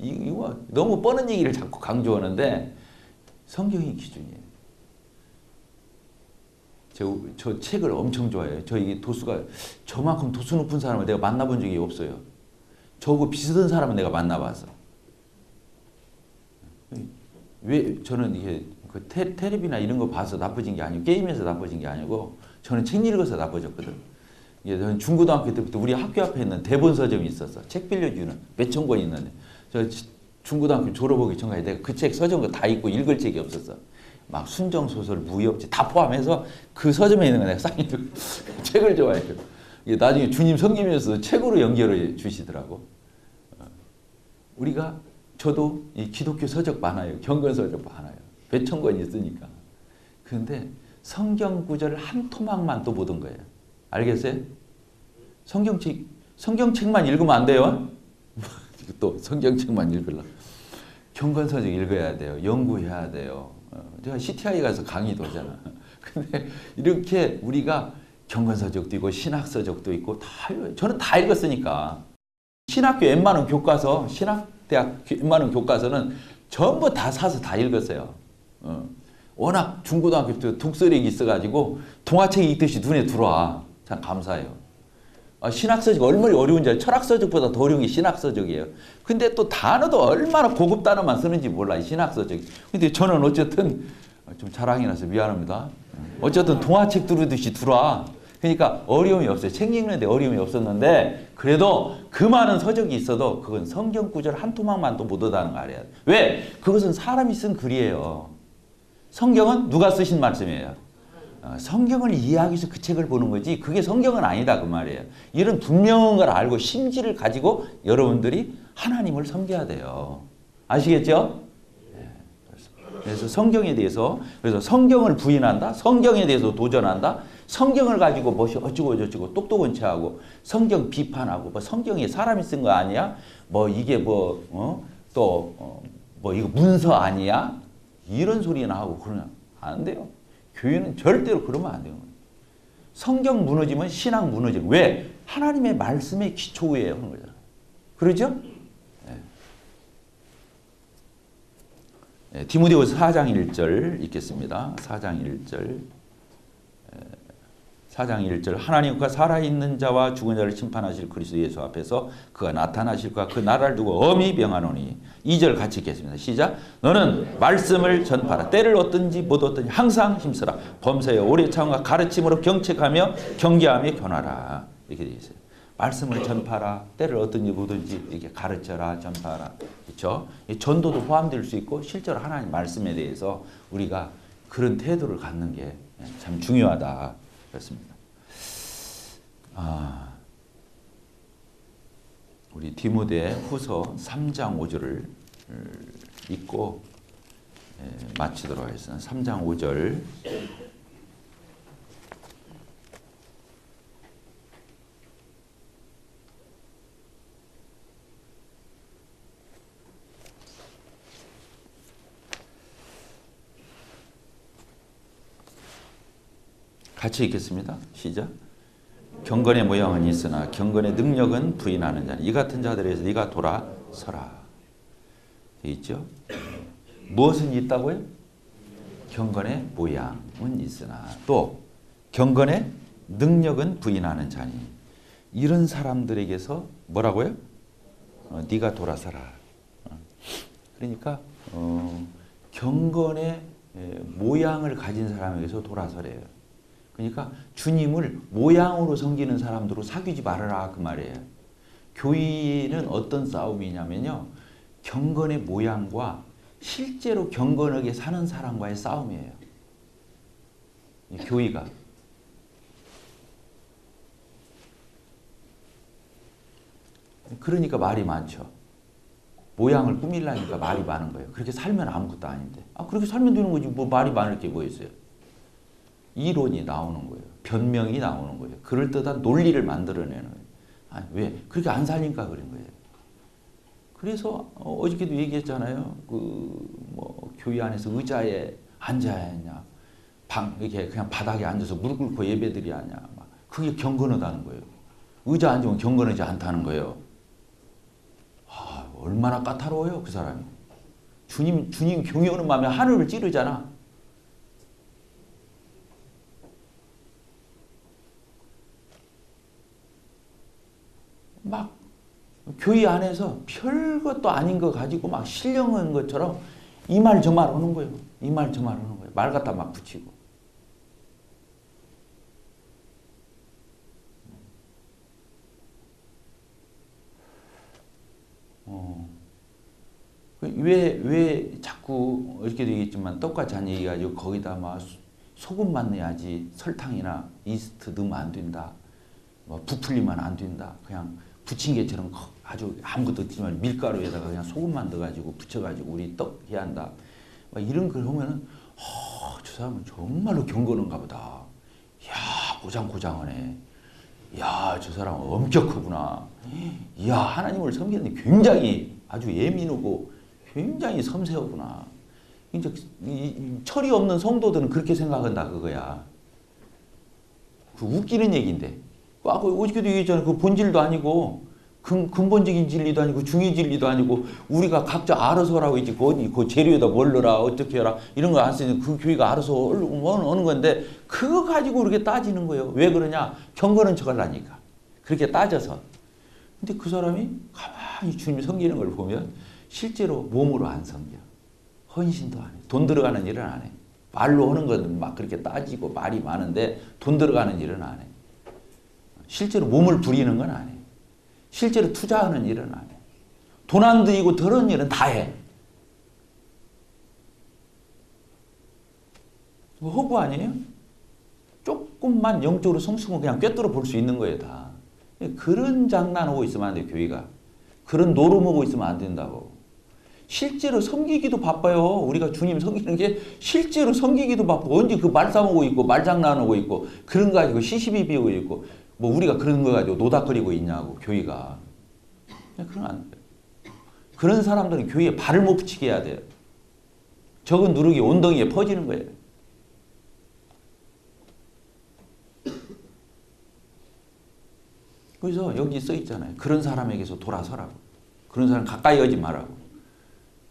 A: 이거 너무 뻔한 얘기를 자꾸 강조하는데 성경이 기준이에요. 저 책을 엄청 좋아해요. 이게 도수가 저만큼 도수 높은 사람을 내가 만나본 적이 없어요. 저하고 비슷한 사람은 내가 만나봤어. 왜 저는 이게 그 텔레비나 이런 거 봐서 나빠진 게 아니고 게임에서 나빠진 게 아니고 저는 책 읽어서 나빠졌거든. 저는 중고등학교 때부터 우리 학교 앞에 있는 대본 서점이 있었어. 책 빌려주는 몇천 권 있는데 저 중고등학교 졸업하기 전까지 내가 그 책 서점 다 읽고 읽을 책이 없었어. 막 순정소설, 무협지 다 포함해서 그 서점에 있는 거 내가 싹 읽고 책을 좋아해요. 나중에 주님 섬기면서 책으로 연결해 주시더라고. 저도 이 기독교 서적 많아요. 경건 서적 많아요. 몇천 권 있으니까. 그런데 성경 구절 한 토막만 또 못 온 거예요. 알겠어요? 성경책만 읽으면 안 돼요. 또 성경책만 읽으려고. 경건 서적 읽어야 돼요. 연구해야 돼요. 제가 CTI 가서 강의도 하잖아. 근데 이렇게 우리가 경건 서적도 있고 신학 서적도 있고 저는 다 읽었으니까. 신학교 웬만한 교과서, 신학대학 웬만한 교과서는 전부 다 사서 다 읽었어요. 워낙 중고등학교 때 독서력이 있어가지고 동화책이 읽듯이 눈에 들어와. 참 감사해요. 신학서적 얼마나 어려운지 알아요. 철학서적보다 더 어려운 게 신학서적이에요. 근데 또 단어도 얼마나 고급 단어만 쓰는지 몰라요. 신학서적. 근데 저는 어쨌든 좀 자랑이 나서 미안합니다. 어쨌든 동화책 들으듯이 들어와. 그러니까 어려움이 없어요. 책 읽는데 어려움이 없었는데 그래도 그 많은 서적이 있어도 그건 성경 구절 한 토막만 또 못 얻다는 거 알아요. 왜? 그것은 사람이 쓴 글이에요. 성경은 누가 쓰신 말씀이에요. 성경을 이해하기 위해서 그 책을 보는 거지 그게 성경은 아니다 그 말이에요. 이런 분명한 걸 알고 심지를 가지고 여러분들이 하나님을 섬겨야 돼요. 아시겠죠? 네. 그래서 성경에 대해서 그래서 성경을 부인한다. 성경에 대해서 도전한다. 성경을 가지고 뭐시 어쩌고 저쩌고 똑똑한 체하고 성경 비판하고 뭐 성경에 사람이 쓴 거 아니야? 뭐 이게 또 이거 문서 아니야? 이런 소리나 하고 그러면 안 돼요. 교회는 절대로 그러면 안 돼요. 성경 무너지면 신앙 무너지고 왜? 하나님의 말씀의 기초 위에 하는 거잖아요. 그러죠? 네. 디모데후서 4장 1절 읽겠습니다. 4장 1절. 4장 1절 하나님과 살아있는 자와 죽은 자를 심판하실 그리스도 예수 앞에서 그가 나타나실까 그 나라를 두고 엄히 명하노니 2절 같이 읽겠습니다. 시작. 너는 말씀을 전파라. 때를 얻든지 못 얻든지 항상 힘쓰라. 범사에 오래 참과 가르침으로 경책하며 경계하며 견하라. 이렇게 되어 있어요. 말씀을 전파라. 때를 얻든지 못 얻든지 이렇게 가르쳐라. 전파라. 그렇죠? 전도도 포함될 수 있고 실제로 하나님 말씀에 대해서 우리가 그런 태도를 갖는 게 참 중요하다. 그렇습니다. 우리 디모데 후서 3장 5절을 읽고 마치도록 하겠습니다. 3장 5절. 같이 읽겠습니다. 시작. 경건의 모양은 있으나 경건의 능력은 부인하는 자니 이 같은 자들에서 네가 돌아서라. 되어 있죠? 무엇은 있다고요? 경건의 모양은 있으나 또 경건의 능력은 부인하는 자니 이런 사람들에게서 뭐라고요? 네가 돌아서라. 그러니까 경건의 모양을 가진 사람에게서 돌아서래요. 그러니까 주님을 모양으로 섬기는 사람들로 사귀지 말아라 그 말이에요. 교인은 어떤 싸움이냐면요. 경건의 모양과 실제로 경건하게 사는 사람과의 싸움이에요. 교의가. 그러니까 말이 많죠. 모양을 꾸밀라니까 말이 많은 거예요. 그렇게 살면 아무것도 아닌데. 그렇게 살면 되는 거지. 뭐 말이 많을 게 뭐 있어요. 이론이 나오는 거예요. 변명이 나오는 거예요. 그럴듯한 논리를 만들어내는 거예요. 아니, 왜? 그렇게 안 살니까 그런 거예요. 그래서 어저께도 얘기했잖아요. 뭐 교회 안에서 의자에 앉아야 하냐, 이렇게 그냥 바닥에 앉아서 무릎 꿇고 예배드려야 하냐, 그게 경건하다는 거예요. 의자 앉으면 경건하지 않다는 거예요. 얼마나 까다로워요, 그 사람이. 주님 경외하는 마음에 하늘을 찌르잖아. 막 교회 안에서 별것도 아닌 거 가지고 막 신령한 것처럼 이 말 저 말 하는 거예요. 이 말 저 말 하는 거예요. 말 갖다 막 붙이고. 왜 자꾸 어저께도 얘기했지만 떡과 잔 얘기 가지고 거기다 막 소금만 넣어야지 설탕이나 이스트 넣으면 안 된다. 뭐 부풀리면 안 된다. 그냥 부침개처럼 아주 아무것도 없지만 밀가루에다가 그냥 소금만 넣어가지고 붙여가지고 우리 떡 해야 한다. 막 이런 걸 보면은 저 사람은 정말로 경건한가 보다. 야 고장하네. 야 저 사람 엄격하구나. 이야 하나님을 섬기는데 굉장히 아주 예민하고 굉장히 섬세하구나. 이제 철이 없는 성도들은 그렇게 생각한다 그거야. 그 웃기는 얘기인데. 어저께도 얘기했잖아요. 그 본질도 아니고 근본적인 진리도 아니고 중의 진리도 아니고 우리가 각자 알아서 하라고 했지. 그 재료에다 뭘 넣어라 어떻게 해라 이런 거 안 쓰니 그 교회가 알아서 어는 건데 그거 가지고 그렇게 따지는 거예요. 왜 그러냐? 경건한 척 하려니까. 그렇게 따져서. 근데 그 사람이 가만히 주님 섬기는 걸 보면 실제로 몸으로 안 섬겨. 헌신도 안 해. 돈 들어가는 일은 안 해. 말로 하는 건 막 그렇게 따지고 말이 많은데 돈 들어가는 일은 안 해. 실제로 몸을 부리는 건 안 해. 실제로 투자하는 일은 안 해. 돈 안 들이고 더러운 일은 다 해. 허구 아니에요? 조금만 영적으로 성숙은 그냥 꿰뚫어 볼 수 있는 거예요, 다. 그런 장난하고 있으면 안 돼, 교회가. 그런 노름하고 있으면 안 된다고. 실제로 섬기기도 바빠요. 우리가 주님 섬기는 게 실제로 섬기기도 바빠. 언제 그 말 싸우고 있고 말 장난하고 있고 그런 거 가지고 시시비비하고 있고 뭐 우리가 그런 거 가지고 노닥거리고 있냐고 교회가. 그런 안 돼요. 그런 사람들은 교회에 발을 못 붙이게 해야 돼요. 적은 누룩이 온덩이에 퍼지는 거예요. 그래서 여기 써 있잖아요. 그런 사람에게서 돌아서라고. 그런 사람 가까이 하지 말라고.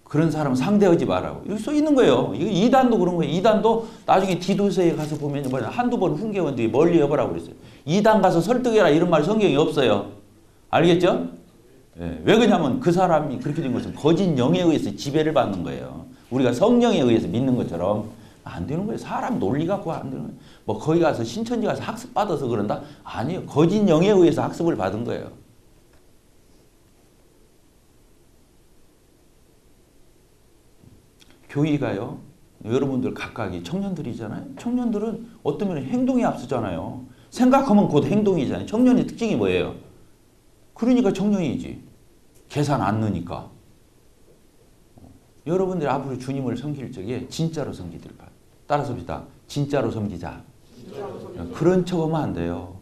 A: 그런 사람 상대하지 말라고. 여기 써 있는 거예요. 이거 이단도 그런 거예요. 이단도 나중에 디도서에 가서 보면 한두 번 훈계원 뒤에 멀리 해보라고 그랬어요. 이단 가서 설득해라 이런 말 성경에 없어요. 알겠죠? 네. 왜 그러냐면 그 사람이 그렇게 된 것은 거짓 영에 의해서 지배를 받는 거예요. 우리가 성령에 의해서 믿는 것처럼 안 되는 거예요. 사람 논리 갖고 안 되는 거예요. 뭐 거기 가서 신천지 가서 학습 받아서 그런다? 아니에요. 거짓 영에 의해서 학습을 받은 거예요. 교회가요. 여러분들 각각이 청년들이잖아요. 청년들은 어떤 면에 행동이 앞서잖아요. 생각하면 곧 행동이잖아요. 청년의 특징이 뭐예요? 그러니까 청년이지. 계산 안 넣으니까. 여러분들이 앞으로 주님을 섬길 적에 진짜로 섬기길 바랍니다. 따라서 봅시다. 진짜로 섬기자. 그런 척하면 안 돼요.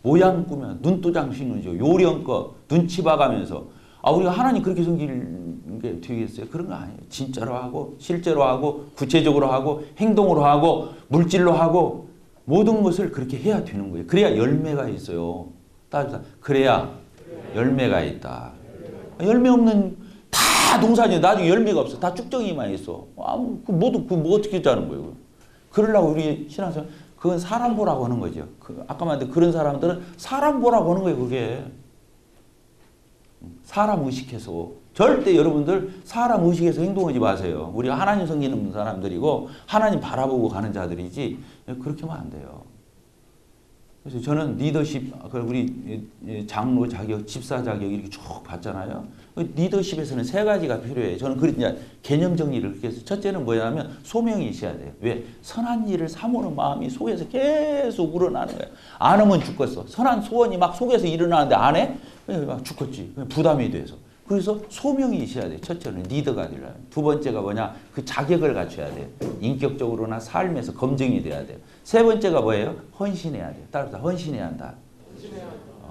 A: 모양 꾸며 눈도장 씌우죠. 요령껏 눈치 봐가면서 우리가 하나님 그렇게 섬기는 게 되겠어요? 그런 거 아니에요. 진짜로 하고 실제로 하고 구체적으로 하고 행동으로 하고 물질로 하고 모든 것을 그렇게 해야 되는 거예요. 그래야 열매가 있어요. 따라서 그래야 열매가 있다. 열매 없는 다 동산이에요. 나중에 열매가 없어. 다 쭉정이만 있어. 뭐 어떻게 하자는 거예요? 그러려고 우리 신앙생활 그건 사람 보라고 하는 거죠. 아까 말한 그런 사람들은 사람 보라고 하는 거예요. 그게 사람 의식해서 절대 여러분들 사람 의식해서 행동하지 마세요. 우리가 하나님 섬기는 사람들이고 하나님 바라보고 가는 자들이지 그렇게 하면 안 돼요. 그래서 저는 리더십, 우리 장로 자격, 집사 자격 이렇게 쭉 봤잖아요. 리더십에서는 세 가지가 필요해요. 저는 이제 개념 정리를 그렇게 해서 첫째는 뭐냐면 소명이 있어야 돼요. 왜? 선한 일을 사모는 마음이 속에서 계속 우러나는 거예요. 안 하면 죽겠어. 선한 소원이 막 속에서 일어나는데 안 해? 막 죽겠지. 부담이 돼서. 그래서 소명이 있어야 돼요. 첫째는 리더가 되려면. 두 번째가 뭐냐? 그 자격을 갖춰야 돼요. 인격적으로나 삶에서 검증이 돼야 돼요. 세 번째가 뭐예요? 헌신해야 돼요. 따라서 헌신해야 한다.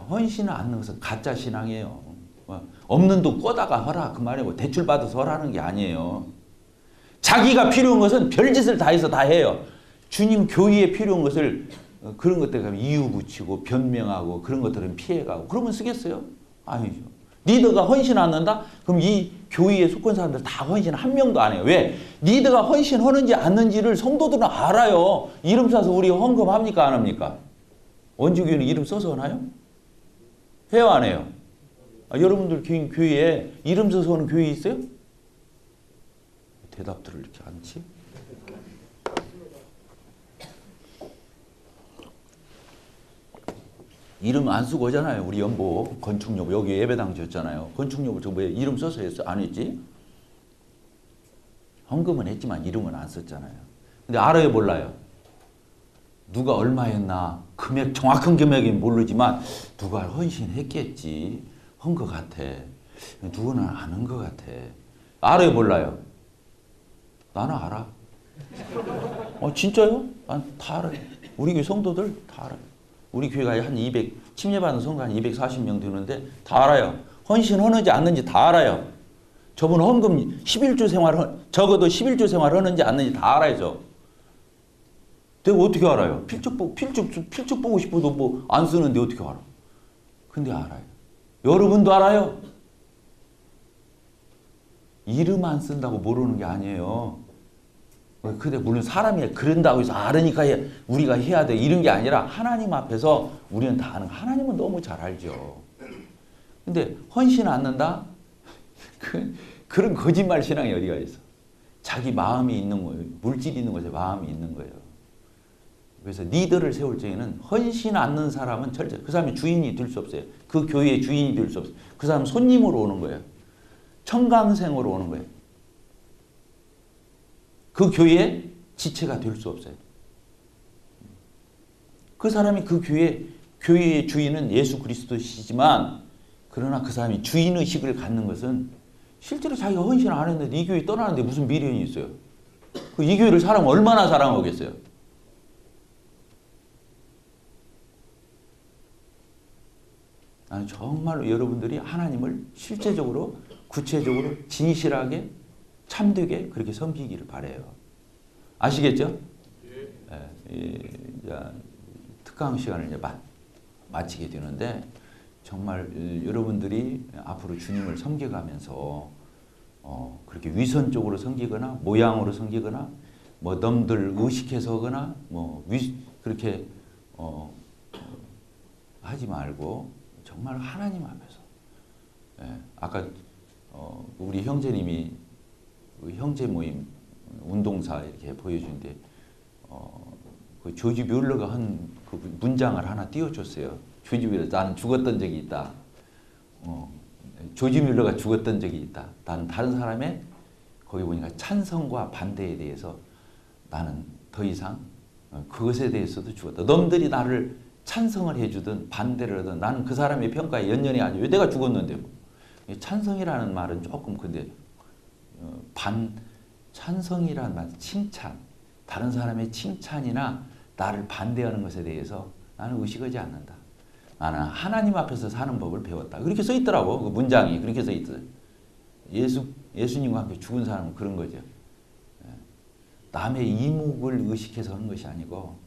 A: 헌신을 않는 것은 가짜 신앙이에요. 없는 돈 꺼다가 허라 그 말이고 대출 받아서 허라는 게 아니에요. 자기가 필요한 것은 별짓을 다 해서 다 해요. 주님 교회에 필요한 것을 그런 것들 가면 이유 붙이고 변명하고 그런 것들은 피해가고 그러면 쓰겠어요? 아니죠. 리더가 헌신 안 한다? 그럼 이 교회에 속한 사람들 다 헌신 한 명도 안 해요. 왜? 리더가 헌신하는지 안 하는지를 성도들은 알아요. 이름 써서 우리 헌금합니까? 안 합니까? 원주교회는 이름 써서 하나요? 해요? 안 해요? 여러분들 교회에 이름 써서 하는 교회 있어요? 대답들을 이렇게 않지? 이름 안 쓰고 하잖아요. 우리 연보 건축여부 여기 예배당 지었잖아요. 건축여부 저 왜 이름 써서 했어? 안 했지? 헌금은 했지만 이름은 안 썼잖아요. 근데 알아요 몰라요? 누가 얼마 했나 금액 정확한 금액은 모르지만 누가 헌신했겠지. 한 것 같아. 누구는 안 한 것 같아. 알아요 몰라요? 나는 알아. 진짜요? 난 다 알아요. 우리 교회 성도들 다 알아요. 우리 교회가 한 200, 침례받은 성도 한 240명 되는데 다 알아요. 헌신하는지 않는지 다 알아요. 저분 헌금 11조 생활, 적어도 11조 생활 하는지 않는지 다 알아야죠. 내가 어떻게 알아요? 필적 보고 싶어도 뭐 안 쓰는데 어떻게 알아? 근데 알아요. 여러분도 알아요. 이름 안 쓴다고 모르는 게 아니에요. 근데 물론 사람이 그런다고 해서 알으니까 우리가 해야 돼 이런 게 아니라 하나님 앞에서 우리는 다 아는 거. 하나님은 너무 잘 알죠. 근데 헌신 않는다? 그런 거짓말 신앙이 어디가 있어. 자기 마음이 있는 거예요. 물질이 있는 것에 마음이 있는 거예요. 그래서 리더를 세울 적에는 헌신 않는 사람은 절대 그 사람이 주인이 될 수 없어요. 그 교회의 주인이 될 수 없어요. 그 사람은 손님으로 오는 거예요. 청강생으로 오는 거예요. 그 교회의 지체가 될 수 없어요. 그 사람이 그 교회의 주인은 예수 그리스도시지만 그러나 그 사람이 주인의식을 갖는 것은 실제로 자기가 헌신 안 했는데 이 교회 떠나는데 무슨 미련이 있어요. 이 교회를 사람 얼마나 사랑하겠어요. 나는 정말로 여러분들이 하나님을 실제적으로 구체적으로 진실하게 참되게 그렇게 섬기기를 바라요. 아시겠죠? 이제 특강 시간을 이제 마치게 되는데 정말 여러분들이 앞으로 주님을 섬겨가면서 그렇게 위선적으로 섬기거나 모양으로 섬기거나 뭐 남들 의식해서 하거나 그렇게 하지 말고 정말 하나님 앞에서 아까 우리 형제님이 형제 모임 운동사 이렇게 보여주는데 그 조지 뮬러가 한 그 문장을 하나 띄워줬어요. 조지 뮬러 나는 죽었던 적이 있다. 조지 뮬러가 죽었던 적이 있다. 나는 다른 사람의 거기 보니까 찬성과 반대에 대해서 나는 더 이상 그것에 대해서도 죽었다. 놈들이 나를 찬성을 해주든 반대를 하든 나는 그 사람의 평가에 연연해 아니고 왜 내가 죽었는데 뭐. 찬성이라는 말은 조금 근데 찬성이란 말, 칭찬, 다른 사람의 칭찬이나 나를 반대하는 것에 대해서 나는 의식하지 않는다. 나는 하나님 앞에서 사는 법을 배웠다. 그렇게 써 있더라고. 그 문장이 그렇게 써 있어요. 예수님과 함께 죽은 사람은 그런 거죠. 남의 이목을 의식해서 하는 것이 아니고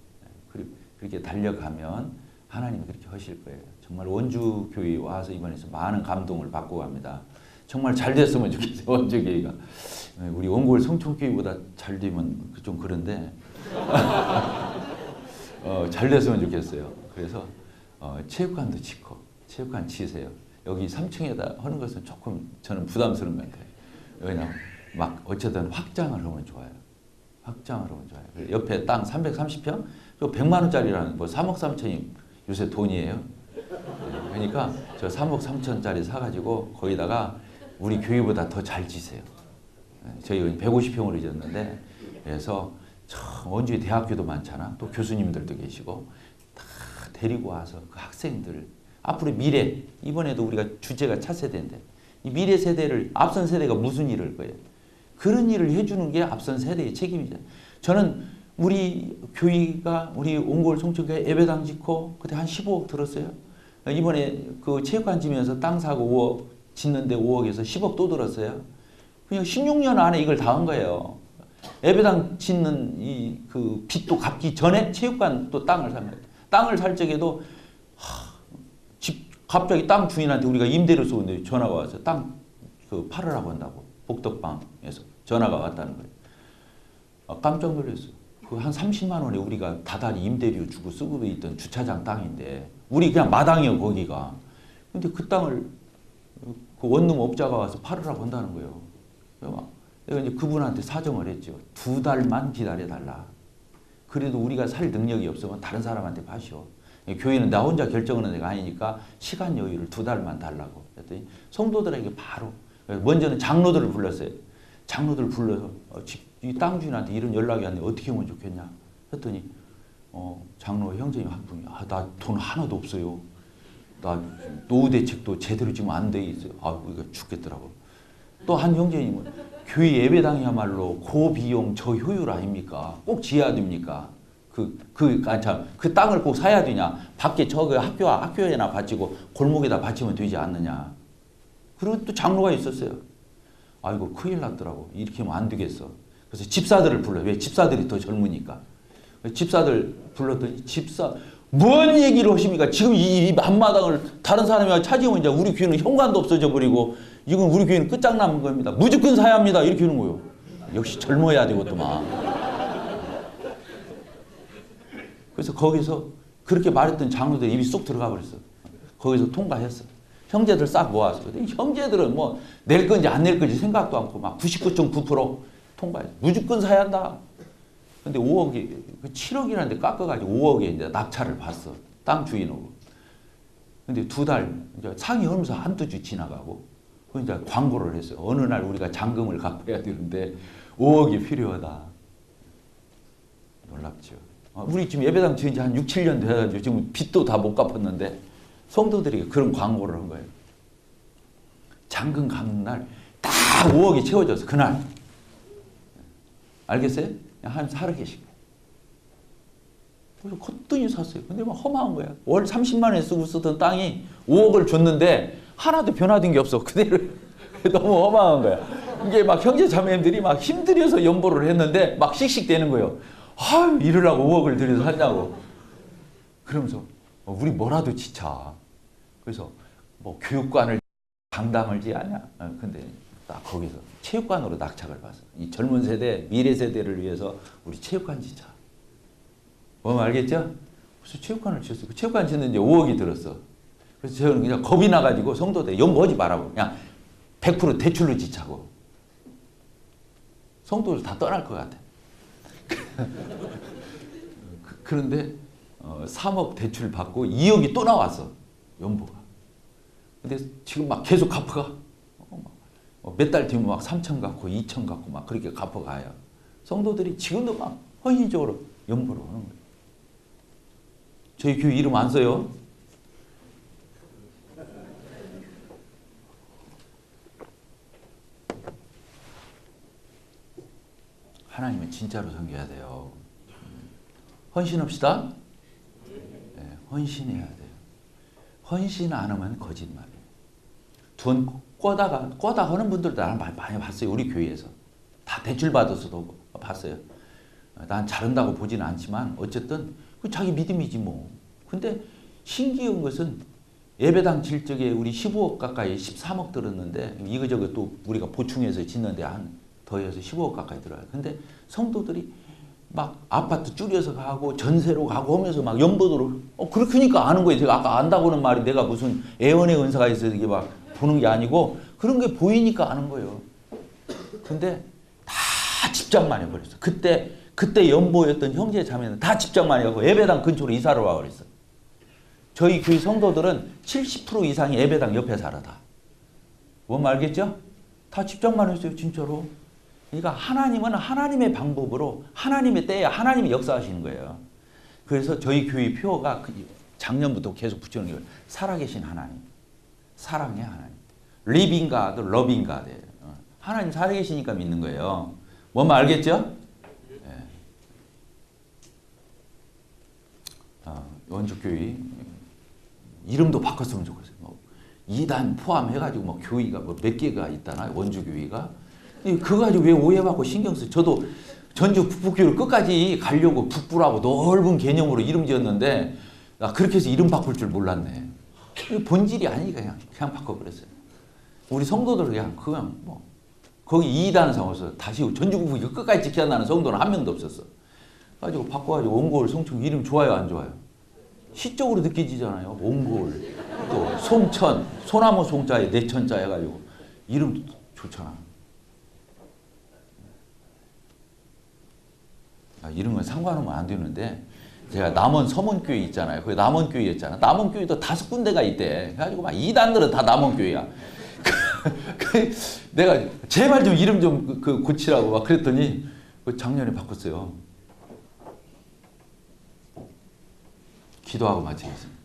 A: 그렇게 달려가면 하나님이 그렇게 하실 거예요. 정말 원주 교회에 와서 이번에서 많은 감동을 받고 갑니다. 정말 잘 됐으면 좋겠어요. 원주 교회가. 우리 원골 성촌교회보다 잘 되면 좀 그런데 잘 됐으면 좋겠어요. 그래서 체육관도 짓고 체육관 치세요. 여기 3층에다 하는 것은 조금 저는 부담스러운 것 같아요. 왜냐하면 막 어쨌든 확장을 하면 좋아요. 확장을 하면 좋아요. 옆에 땅 330평, 그 100만 원짜리라는 뭐 3억 3천이 요새 돈이에요. 그러니까 저 3억 3천짜리 사가지고 거기다가 우리 교회보다 더 잘 지세요. 저희 150평으로 지었는데 그래서 원주에 대학교도 많잖아. 또 교수님들도 계시고 다 데리고 와서 그 학생들을 앞으로 미래, 이번에도 우리가 주제가 차세대인데 이 미래 세대를, 앞선 세대가 무슨 일을 할 거예요. 그런 일을 해주는 게 앞선 세대의 책임이죠. 저는 우리 교회가 우리 옹골 송천교회 예배당 짓고 그때 한 15억 들었어요. 이번에 그 체육관 지면서 땅 사고 5억 짓는데 5억에서 10억 또 들었어요. 그냥 16년 안에 이걸 다 한 거예요. 예배당 짓는 이 그 빚도 갚기 전에 체육관 또 땅을 산 거예요. 땅을 살 적에도 갑자기 땅 주인한테 우리가 임대료 쏘는데 전화가 와서 땅 그 팔으라고 한다고 복덕방에서 전화가 왔다는 거예요. 깜짝 놀랐어요. 그 한 30만 원에 우리가 다달이 임대료 주고 쓰고 있던 주차장 땅인데 우리 그냥 마당이요 거기가. 근데 그 땅을 그 원룸 업자가 와서 팔으라고 한다는 거예요. 내가 이제 그분한테 사정을 했죠. 2달만 기다려달라. 그래도 우리가 살 능력이 없으면 다른 사람한테 파시오. 교회는 나 혼자 결정하는 데가 아니니까 시간 여유를 2달만 달라고. 그랬더니 성도들에게 바로 먼저는 장로들을 불렀어요. 장로들 불러서 이 땅 주인한테 이런 연락이 왔는데 어떻게 하면 좋겠냐 했더니 장로 형제님 한 분이 나 돈 하나도 없어요. 나 노후 대책도 제대로 지금 안 돼 있어요. 이거 죽겠더라고. 또 한 형제님은 교회 예배당이야말로 고비용 저효율 아닙니까? 꼭 지어야 됩니까? 그 땅을 꼭 사야 되냐? 밖에 학교에나 바치고 골목에다 바치면 되지 않느냐? 그리고 또 장로가 있었어요. 아이고 큰일 났더라고. 이렇게 하면 안 되겠어. 그래서 집사들을 불러요. 왜? 집사들이 더 젊으니까. 집사들 불렀더니 뭔 얘기를 하십니까? 지금 이 앞마당을 다른 사람이 차지하면 이제 우리 교회는 현관도 없어져 버리고 이건 우리 교회는 끝장나는 겁니다. 무조건 사야 합니다. 이렇게 하는 거예요. 역시 젊어야 되겠더만. 그래서 거기서 그렇게 말했던 장로들 입이 쏙 들어가 버렸어. 거기서 통과했어. 형제들 싹 모았어. 형제들은 뭐 낼 건지 안 낼 건지 생각도 않고 막 99.9% 통과했어. 무조건 사야 한다. 근데 5억이 7억이라는데 깎아가지고 5억에 이제 낙찰을 받았어. 땅 주인하고. 근데 2달 이제 상의하면서 한두 주 지나가고 그 이제 광고를 했어요. 어느 날 우리가 잔금을 갚아야 되는데 5억이 필요하다. 놀랍죠. 우리 지금 예배당 지은 지 한 6, 7년 돼가지고 지금 빚도 다 못 갚았는데 성도들에게 그런 광고를 한 거예요. 잔금 갚는 날 딱 5억이 채워졌어. 그날. 알겠어요? 한 하루 계시고. 그래서 걷더니 샀어요. 근데 막 허망한 거야. 월 30만 원 쓰고 쓰던 땅이 5억을 줬는데 하나도 변화된 게 없어. 그대로. 너무 허망한 거야. 이게 막 형제 자매님들이 막 힘들여서 연보를 했는데 막 씩씩대는 거예요. 이러려고 5억을 들여서 샀냐고. 그러면서 우리 뭐라도 지차. 그래서 뭐 교육관을 강당을지 아냐. 근데 딱 거기서 체육관으로 낙찰을 받았어. 이 젊은 세대, 미래 세대를 위해서 우리 체육관 지차. 뭐 알겠죠? 그래서 체육관을 지었어. 그 체육관 짓는 이제 5억이 들었어. 그래서 저는 그냥 겁이 나가지고 성도들 연보하지 말라고 그냥 100% 대출로 지차고. 성도들 다 떠날 것 같아. 그런데 3억 대출 받고 2억이 또 나왔어. 연보가. 근데 지금 막 계속 갚아가. 몇 달 뒤면 막 3천 갚고 2천 갚고 막 그렇게 갚아가요. 성도들이 지금도 막 헌신적으로 연보를 하는 거예요. 저희 교회 이름 안 써요. 하나님은 진짜로 섬겨야 돼요. 헌신합시다. 네, 헌신해야 돼요. 헌신 안 하면 거짓말이에요. 돈 꿔다 하는 분들도 나는 많이 봤어요. 우리 교회에서. 다 대출 받아서도 봤어요. 난 잘한다고 보지는 않지만 어쨌든 자기 믿음이지 뭐. 근데 신기한 것은 예배당 질적에 우리 15억 가까이 13억 들었는데 이거저거 또 우리가 보충해서 짓는데 한 더해서 15억 가까이 들어요. 근데 성도들이 막 아파트 줄여서 가고 전세로 가고 하면서 막 연보도로 그러니까 아는 거예요. 제가 아까 안다고는 말이 내가 무슨 애원의 은사가 있어서 이게 막 보는 게 아니고 그런 게 보이니까 아는 거예요. 근데 다 집장만 해버렸어. 그때 연보였던 형제 자매는 다 집장만 해갖고 예배당 근처로 이사를 와버렸어. 저희 교회 성도들은 70% 이상이 예배당 옆에 살아 다. 뭔 말겠죠? 다 집장만 했어요 진짜로. 그러니까 하나님은 하나님의 방법으로 하나님의 때에 하나님이 역사하시는 거예요. 그래서 저희 교회 표어가 작년부터 계속 붙여놓은 게 살아계신 하나님. 사랑의 하나님. Living God, Loving God예요. 하나님 살아계시니까 믿는 거예요. 뭔 말 알겠죠? 네. 원주교회 이름도 바꿨으면 좋겠어요. 뭐 2단 포함해가지고 뭐 교회가 뭐 몇 개가 있다나 원주교회가 그거 가지고 왜 오해받고 신경 써요. 저도 전주 북부교회를 끝까지 가려고 북부라고 넓은 개념으로 이름 지었는데 그렇게 해서 이름 바꿀 줄 몰랐네. 본질이 아니니까 그냥 바꿔버렸어요. 우리 성도들 그냥 뭐 거기 2단 삼아서 다시 전주 북부교회 끝까지 지켜야 하는 성도는 한 명도 없었어. 가지고 바꿔가지고 옹골 송청 이름 좋아요 안 좋아요? 시적으로 느껴지잖아요. 옹골 또 송천 소나무 송자에 내천자 해가지고 이름 좋잖아. 이런 건 상관하면 안 되는데 제가 남원 서문교회 있잖아요. 거기 남원교회였잖아. 남원교회도 5군데가 있대. 그래가지고 막 2단들은 다 남원교회야. 내가 제발 좀 이름 좀 고치라고 막 그랬더니 작년에 바꿨어요. 기도하고 마치겠습니다.